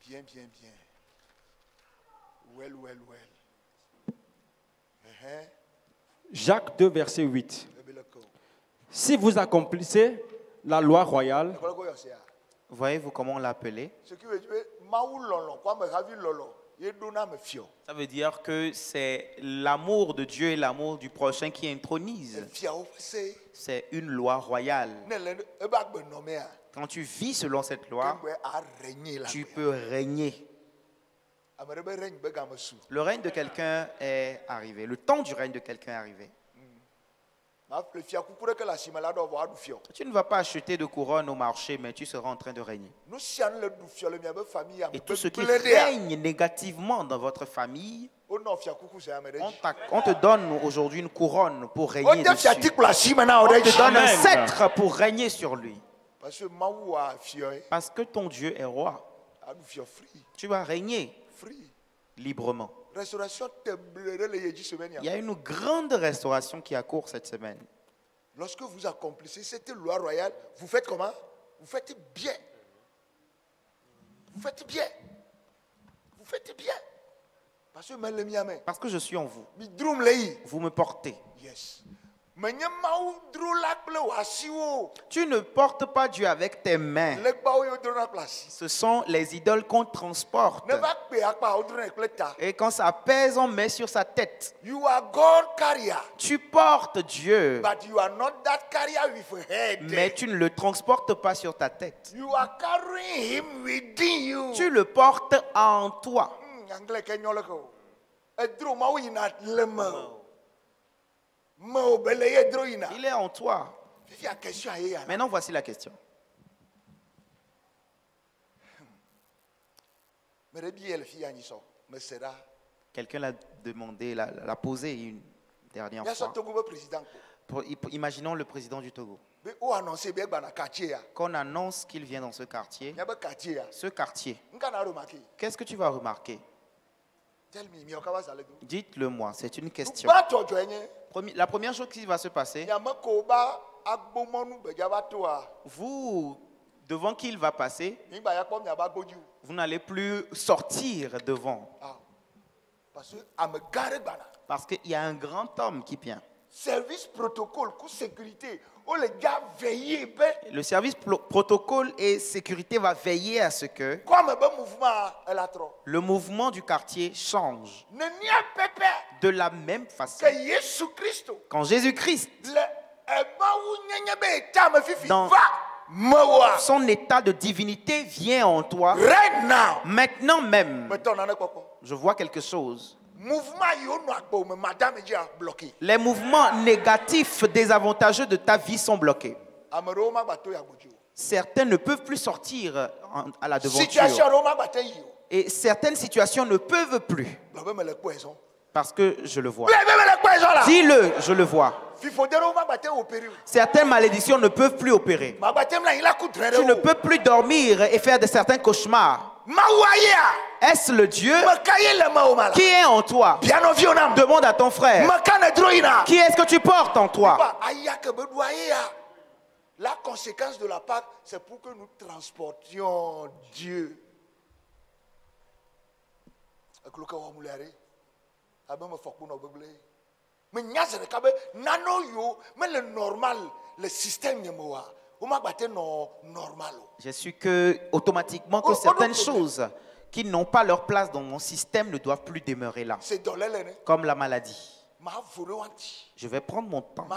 Bien. Well. Jacques 2, verset 8. Si vous accomplissez la loi royale, voyez-vous comment on l'a appelé? Ça veut dire que c'est l'amour de Dieu et l'amour du prochain qui intronise. C'est une loi royale. Quand tu vis selon cette loi, tu peux régner. Le règne de quelqu'un est arrivé. Le temps du règne de quelqu'un est arrivé. Tu ne vas pas acheter de couronne au marché, mais tu seras en train de régner. Et tout ce qui règne négativement dans votre famille, on te donne aujourd'hui une couronne pour régner dessus. On te donne un sceptre pour régner sur lui. Parce que ton Dieu est roi. Tu vas régner librement. Il y a une grande restauration qui accourt cette semaine. Lorsque vous accomplissez cette loi royale, vous faites comment? Vous faites bien. Vous faites bien. Vous faites bien. Parce que je suis en vous. Vous me portez. Yes. Tu ne portes pas Dieu avec tes mains. Ce sont les idoles qu'on transporte. Et quand ça pèse, on met sur sa tête. Tu portes Dieu. Mais tu ne le transportes pas sur ta tête. Tu le portes en toi. Il est en toi. Maintenant, voici la question. Quelqu'un l'a demandé, l'a posé une dernière fois. Imaginons le président du Togo. Qu'on annonce qu'il vient dans ce quartier. Qu'est-ce que tu vas remarquer? Dites-le moi, c'est une question. La première chose qui va se passer, vous, devant qui il va passer, vous n'allez plus sortir devant. Parce qu'il y a un grand homme qui vient. Service protocole, sécurité. Oh, les gars, veillez. Le service protocole et sécurité va veiller à ce que le mouvement du quartier change. De la même façon, quand Jésus-Christ, dans son état de divinité, vient en toi, maintenant même, je vois quelque chose. Les mouvements négatifs, désavantageux de ta vie sont bloqués. Certains ne peuvent plus sortir à la devanture. Et certaines situations ne peuvent plus. Parce que je le vois. Dis-le, je le vois. Certaines malédictions ne peuvent plus opérer. Tu ne peux plus dormir et faire de certains cauchemars. Est-ce le Dieu qui est en toi? Demande à ton frère. Qui est-ce que tu portes en toi? La conséquence de la Pâque, c'est pour que nous transportions Dieu. Mais le normal, le système normal. Je suis que automatiquement que certaines choses qui n'ont pas leur place dans mon système ne doivent plus demeurer là. Comme la maladie. Je vais prendre mon temps,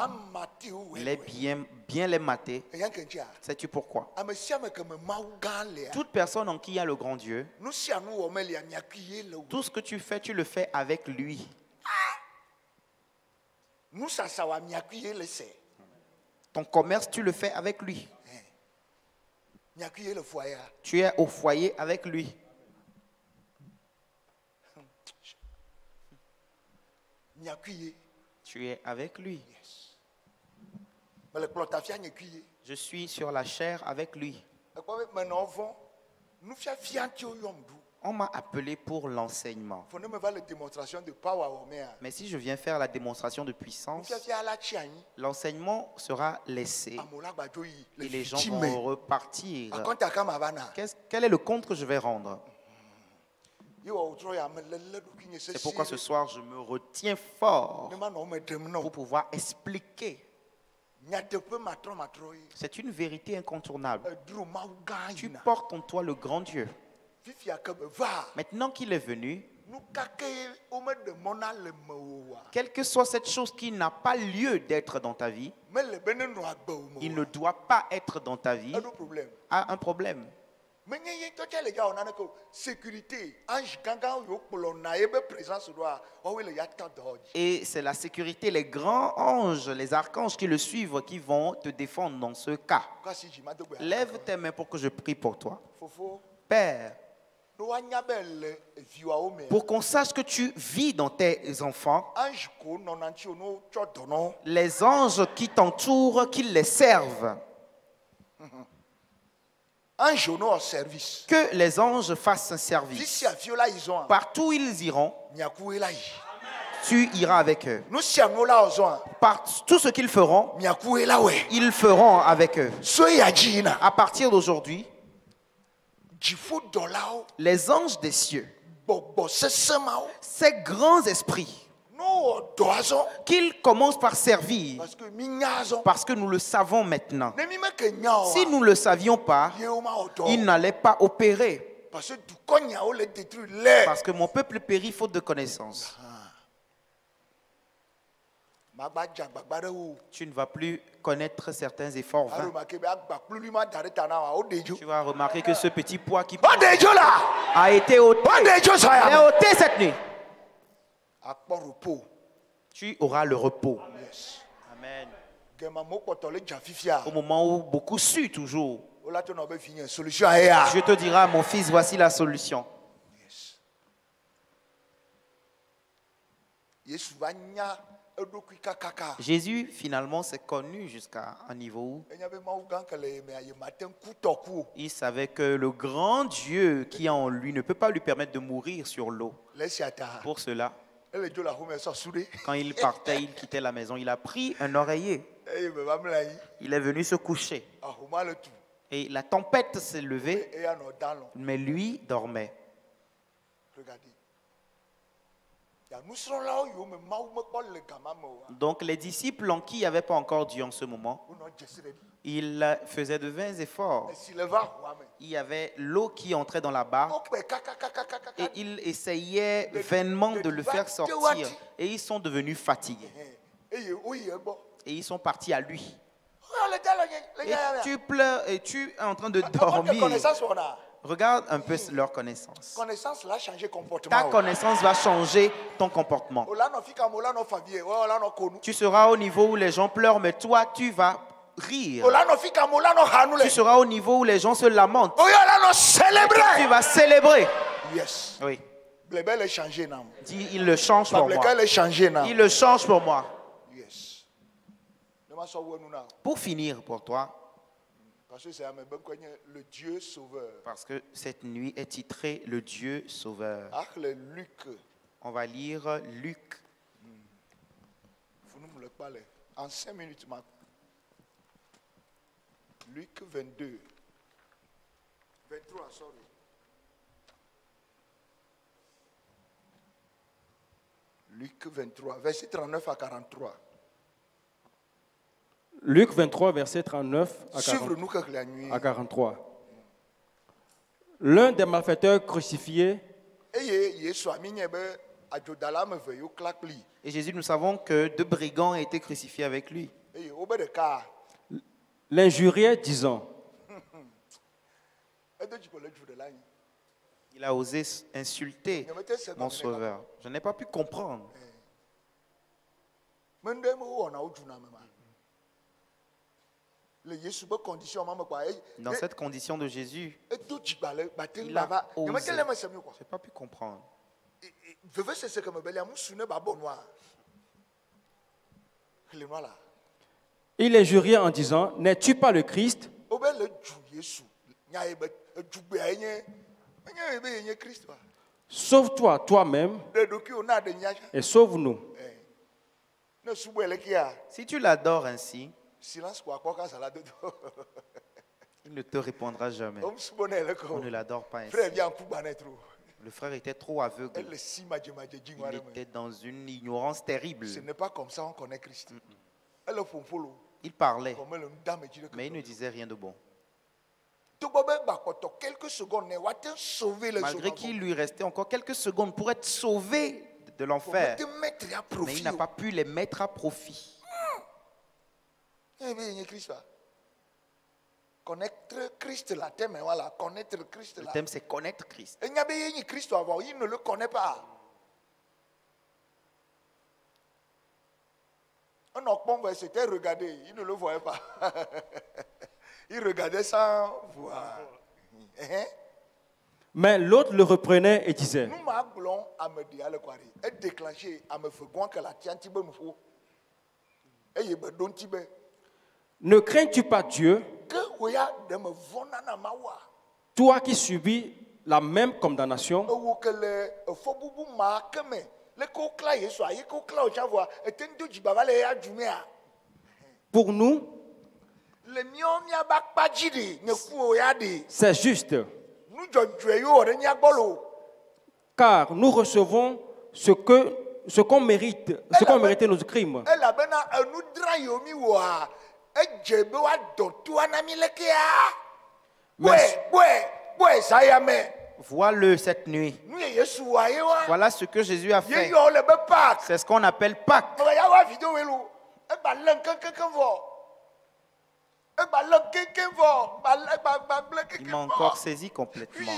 bien les mater. Sais-tu pourquoi? Toute personne en qui il y a le grand Dieu, tout ce que tu fais, tu le fais avec lui. Ton commerce, tu le fais avec lui. Tu es au foyer avec lui. Tu es avec lui. Je suis sur la chair avec lui. On m'a appelé pour l'enseignement. Mais si je viens faire la démonstration de puissance, l'enseignement sera laissé et les gens vont repartir. Quel est le compte que je vais rendre? C'est pourquoi ce soir, je me retiens fort pour pouvoir expliquer. C'est une vérité incontournable. Tu portes en toi le grand Dieu. Maintenant qu'il est venu, quelle que soit cette chose qui n'a pas lieu d'être dans ta vie, il ne doit pas être dans ta vie, a un problème. Et c'est la sécurité, les grands anges, les archanges qui le suivent, qui vont te défendre dans ce cas. Lève tes mains pour que je prie pour toi. Père, pour qu'on sache que tu vis dans tes enfants, les anges qui t'entourent, qu'ils les servent. Que les anges fassent un service. Partout où ils iront, tu iras avec eux. Par tout ce qu'ils feront, ils feront avec eux. À partir d'aujourd'hui, les anges des cieux, ces grands esprits, qu'ils commencent par servir, parce que nous le savons maintenant. Si nous ne le savions pas, ils n'allaient pas opérer. Parce que mon peuple périt faute de connaissance. Tu ne vas plus connaître certains efforts vains. Tu vas remarquer que ce petit poids qui a été ôté, est ôté cette nuit. Tu auras le repos. Amen. Au moment où beaucoup suent toujours, je te dirai, mon fils, voici la solution. Jésus finalement s'est connu jusqu'à un niveau où il savait que le grand Dieu qui est en lui ne peut pas lui permettre de mourir sur l'eau. Pour cela, quand il partait, il quittait la maison, il a pris un oreiller. Il est venu se coucher. Et la tempête s'est levée, mais lui dormait. Regardez. Donc les disciples en qui il n'y avait pas encore Dieu en ce moment, ils faisaient de vains efforts. Il y avait l'eau qui entrait dans la barque et ils essayaient vainement de le faire sortir. Et ils sont devenus fatigués. Et ils sont partis à lui. Et tu pleures et tu es en train de dormir. Regarde un peu leur connaissance. Ta connaissance va changer ton comportement. Tu seras au niveau où les gens pleurent, mais toi, tu vas rire. Tu seras au niveau où les gens se lamentent. Tu vas célébrer. Yes. Oui. Dis, il le change pour moi. Il le change pour moi. Pour finir pour toi, le Dieu sauveur. Parce que cette nuit est titrée le Dieu sauveur. On va lire Luc. En 5 minutes, Luc 22. 23, sorry. Luc 23, verset 39 à 43. Luc 23, verset 39 à 43. L'un des malfaiteurs crucifiés. Et Jésus, nous savons que 2 brigands ont été crucifiés avec lui. L'injuriait disant. Il a osé insulter mon sauveur. Je n'ai pas pu comprendre. Dans cette condition de Jésus, il a osé. Je n'ai pas pu comprendre. Il injuriait en disant, n'es-tu pas le Christ? Sauve-toi toi-même et sauve-nous. Si tu l'adores ainsi, il ne te répondra jamais. On ne l'adore pas ainsi. Le frère était trop aveugle. Il était dans une ignorance terrible. Ce n'est pas comme ça qu'on connaît Christ. Il parlait, mais il ne disait rien de bon. Malgré qu'il lui restait encore quelques secondes pour être sauvé de l'enfer, mais il n'a pas pu les mettre à profit. Connaître Christ, la thème, voilà, connaître Christ. Le thème, c'est connaître Christ. Il ne le connaît pas. Un enfant, c'était regarder, il ne le voyait pas. Il regardait sans voir. Mais l'autre le reprenait et disait: ne crains-tu pas Dieu, toi qui subis la même condamnation? Pour nous, c'est juste, car nous recevons ce qu'on mérite, ce qu'ont mérité nos crimes. Vois-le cette nuit. Voilà ce que Jésus a fait. C'est ce qu'on appelle Pâques. Il m'a encore saisi complètement.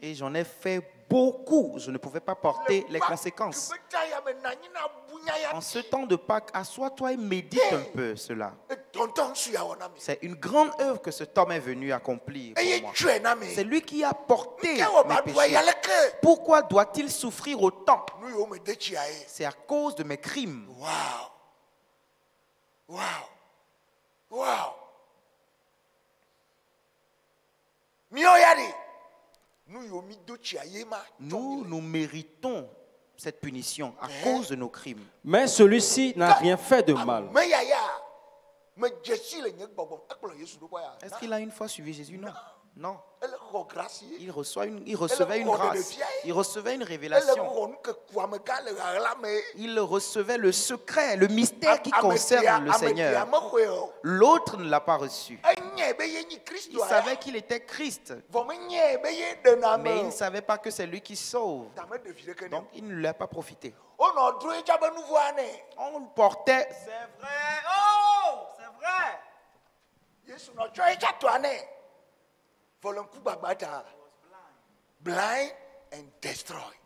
Et j'en ai fait beaucoup. Je ne pouvais pas porter les conséquences. En ce temps de Pâques, assois-toi et médite un peu cela. C'est une grande œuvre que cet homme est venu accomplir pour moi. C'est lui qui a porté mes péchés. Pourquoi doit-il souffrir autant? C'est à cause de mes crimes. Wow. Wow. Nous méritons cette punition à cause de nos crimes. Mais celui-ci n'a rien fait de mal. Est-ce qu'il a une fois suivi Jésus? Non. Non. Il recevait une grâce. Il recevait une révélation. Il recevait le secret, le mystère qui concerne le Seigneur. L'autre ne l'a pas reçu. Il savait qu'il était Christ, mais il ne savait pas que c'est lui qui sauve. Donc il ne lui a pas profité. On le portait. C'est vrai. Oh, c'est vrai. Blind and destroyed.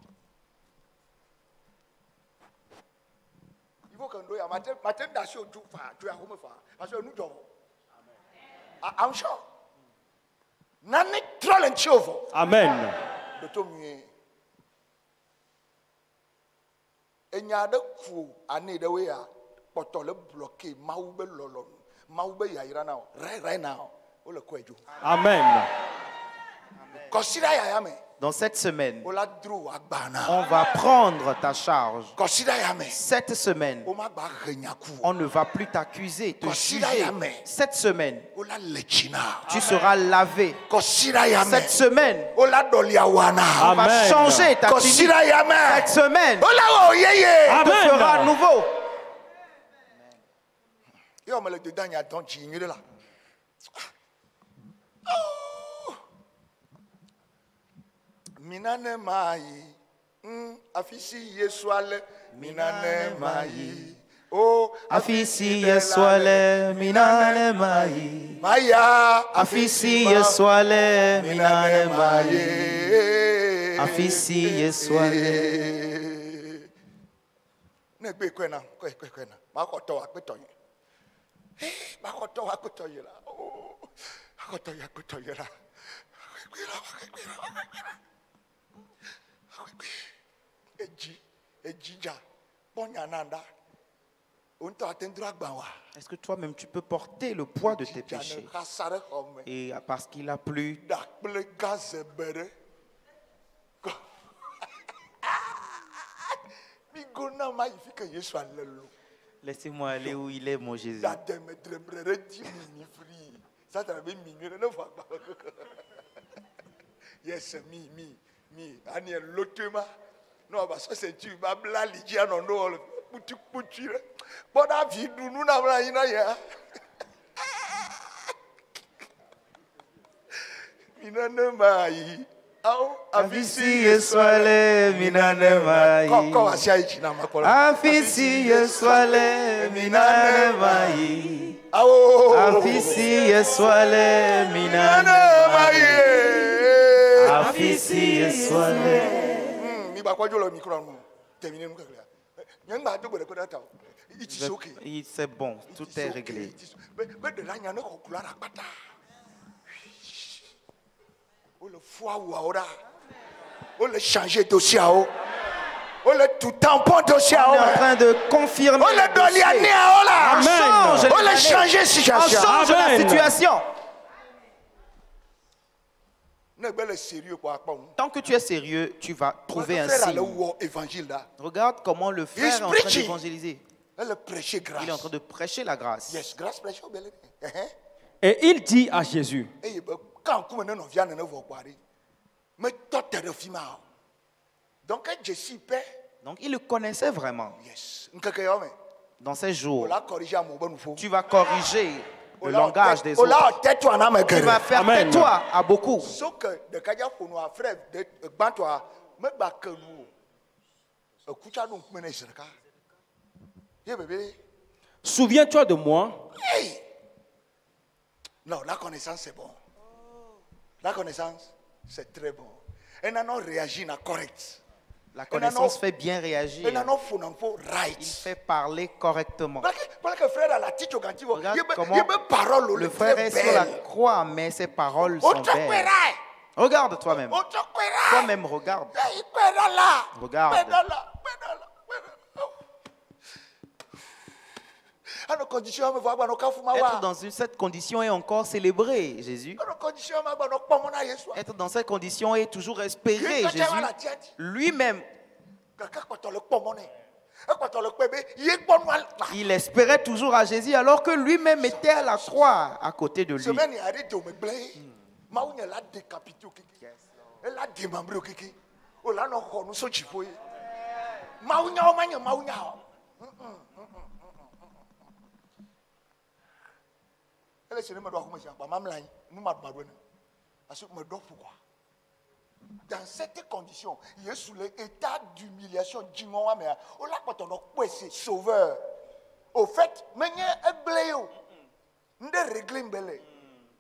I'm sure. Amen. Amen. Dans cette semaine, on va prendre ta charge. Cette semaine, on ne va plus t'accuser, te juger. Cette semaine, tu seras lavé. Cette semaine, on va changer ta tenue. Cette semaine, on te fera nouveau. Minane mai, afisi Yesuale, minane mai. Oh, afisi Yesuale, minane mai. Maya, afisi Yesuale, minane mai. Afisi Yesuale. Ne be kwena. Makoto akpetoye. Makoto akpetoye la. Oh, makoto akpetoye la. Est-ce que toi-même tu peux porter le poids de tes péchés? Et parce qu'il a plu, laissez-moi aller où il est, mon Jésus. Yes, me. Aniel lotema. No, but so say you babla ligia no no. Afisi Yeswale minane mai. Afisi Yeswale minane mai. Afisi Yeswale minane mai. Afisi Yeswale. Mi ba kwa jolo micro no. Terminer nous clair. Nyanga to bele ko data. C'est bon, tout est réglé. Mais de là il y en a ko kula na pata. On le foi ou ahora. On le changer dossier. On le tout tampon dossier. On est en train de confirmer. On le doliané là. Amen. On le changer situation. On change la situation. Tant que tu es sérieux, tu vas trouver un signe. Regarde comment le frère est en train d'évangéliser. Il est en train de prêcher la grâce. Et il dit à Jésus, donc il le connaissait vraiment. Dans ces jours, tu vas corriger le langage des autres. Tu vas faire tais-toi à beaucoup. souviens-toi de moi. Non, la connaissance c'est bon. La connaissance c'est très bon. Elle n'a pas réagi correct. La connaissance fait bien réagir. Il fait parler correctement. Regarde comment le frère est sur la croix, mais ses paroles sont belles. Regarde toi-même. Toi-même, regarde. Regarde. Être dans cette condition et encore célébrer Jésus. Être dans cette condition et toujours espérer Jésus. Lui-même, il espérait toujours à Jésus alors que lui-même était à la croix à côté de lui. Dans cette condition, il est sous l'état d'humiliation. Sauveur. Au fait,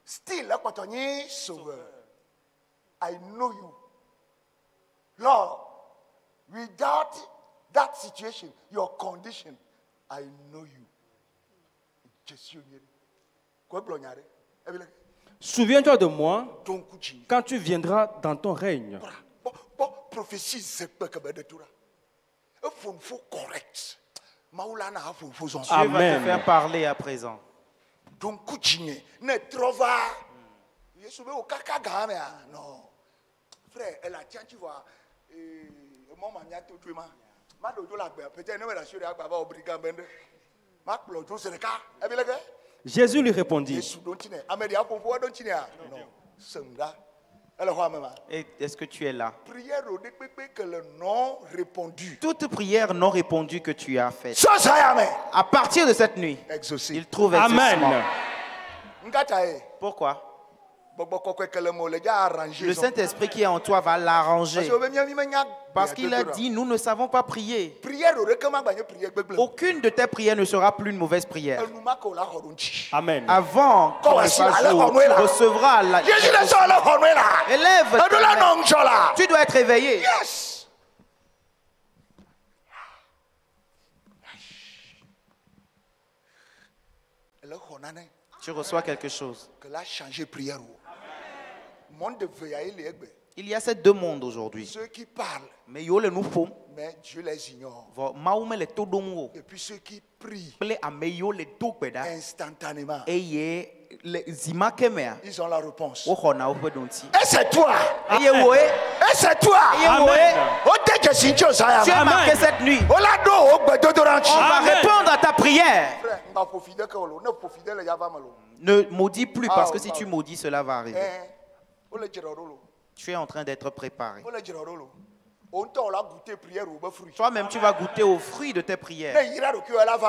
still, sauveur. I know you. Lord, without that situation, your condition, I know you. Souviens-toi de moi quand tu viendras dans ton règne. Dieu va te faire parler à présent. Jésus lui répondit. Et est-ce que tu es là? Répondu. Toute prière non répondue que tu as faite, à partir de cette nuit, il trouve exaucement. Pourquoi? Le Saint-Esprit qui est en toi va l'arranger. Parce qu'il a dit, nous ne savons pas prier. Aucune de tes prières ne sera plus une mauvaise prière. Amen. Avant qu'on fasse jour, tu recevras la... Élève, tu dois être éveillé. Yes. Tu reçois quelque chose. Il y a ces deux mondes aujourd'hui. Ceux qui parlent, mais Dieu les ignore. Et puis ceux qui prient instantanément, ils ont la réponse. Et c'est toi. Et c'est toi. Tu es marqué cette nuit. On va répondre à ta prière. Ne maudis plus parce que si tu maudis, cela va arriver. Tu es en train d'être préparé. Toi-même, tu vas goûter aux fruits de tes prières.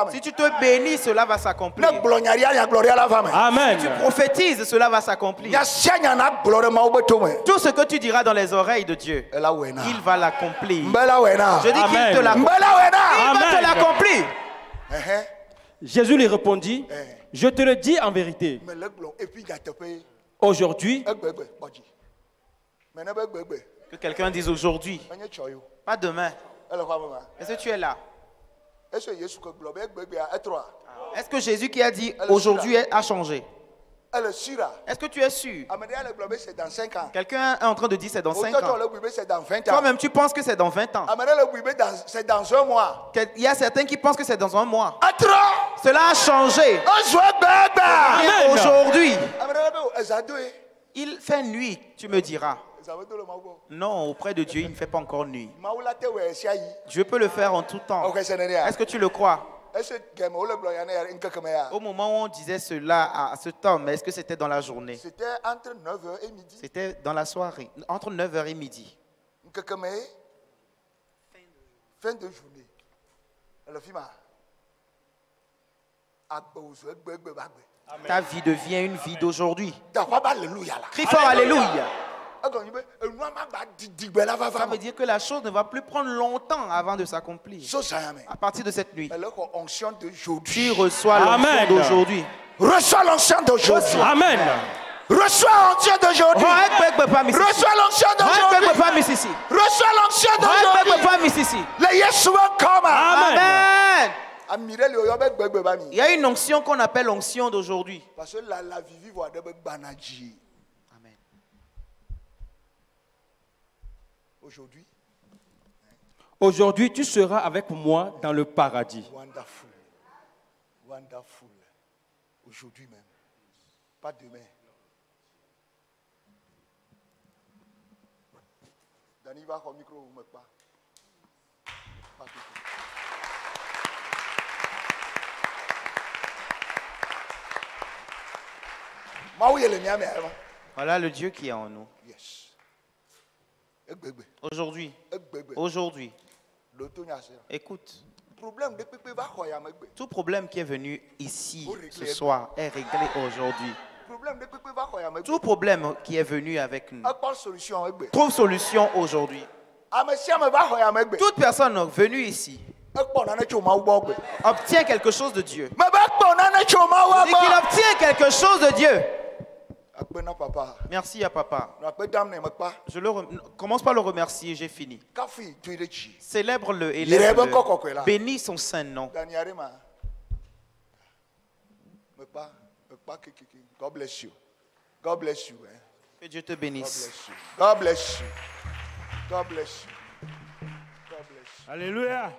Si tu te bénis, cela va s'accomplir. Amen. Si tu prophétises, cela va s'accomplir. Tout ce que tu diras dans les oreilles de Dieu, il va l'accomplir. Je dis qu'il te l'accomplit. Jésus lui répondit, je te le dis en vérité. Aujourd'hui, que quelqu'un dise aujourd'hui, pas demain. Est-ce que tu es là? Est-ce que Jésus qui a dit aujourd'hui a changé? Est-ce que tu es sûr? Quelqu'un est en train de dire c'est dans 5 ans. Toi-même, tu penses que c'est dans 20 ans. C'est dans un mois. Il y a certains qui pensent que c'est dans un mois. Cela a changé. Aujourd'hui, il fait nuit, tu me diras. Non, auprès de Dieu, il ne fait pas encore nuit. Dieu peut le faire en tout temps. Est-ce que tu le crois? Au moment où on disait cela à ce temps, mais est-ce que c'était dans la journée? C'était entre 9h et midi. C'était dans la soirée, entre 9h et midi. Fin de journée. Ta vie devient une vie d'aujourd'hui. Crie fort alléluia. Ça veut dire que la chose ne va plus prendre longtemps avant de s'accomplir. À partir de cette nuit, tu reçois l'onction d'aujourd'hui. Reçois l'onction d'aujourd'hui. Amen. Reçois l'onction d'aujourd'hui. Reçois l'onction d'aujourd'hui. Reçois l'onction d'aujourd'hui. Le Yeshua come. Amen. Il y a une onction qu'on appelle l'onction d'aujourd'hui. Parce que la vie va de banaji. Amen. Aujourd'hui, tu seras avec moi dans le paradis. Wonderful. Wonderful. Aujourd'hui même. Pas demain. Dani va au micro ou pas. Voilà le Dieu qui est en nous. Aujourd'hui, écoute, tout problème qui est venu ici ce soir est réglé aujourd'hui. Tout problème qui est venu avec nous trouve solution aujourd'hui. Toute personne venue ici obtient quelque chose de Dieu. Dit qu'il obtient quelque chose de Dieu. Merci à papa. Commence par le remercier, j'ai fini. Célèbre-le et lève-le. Bénis son saint nom. God bless you. God bless you. Que Dieu te bénisse. God bless you. God bless you. God bless you. Alléluia.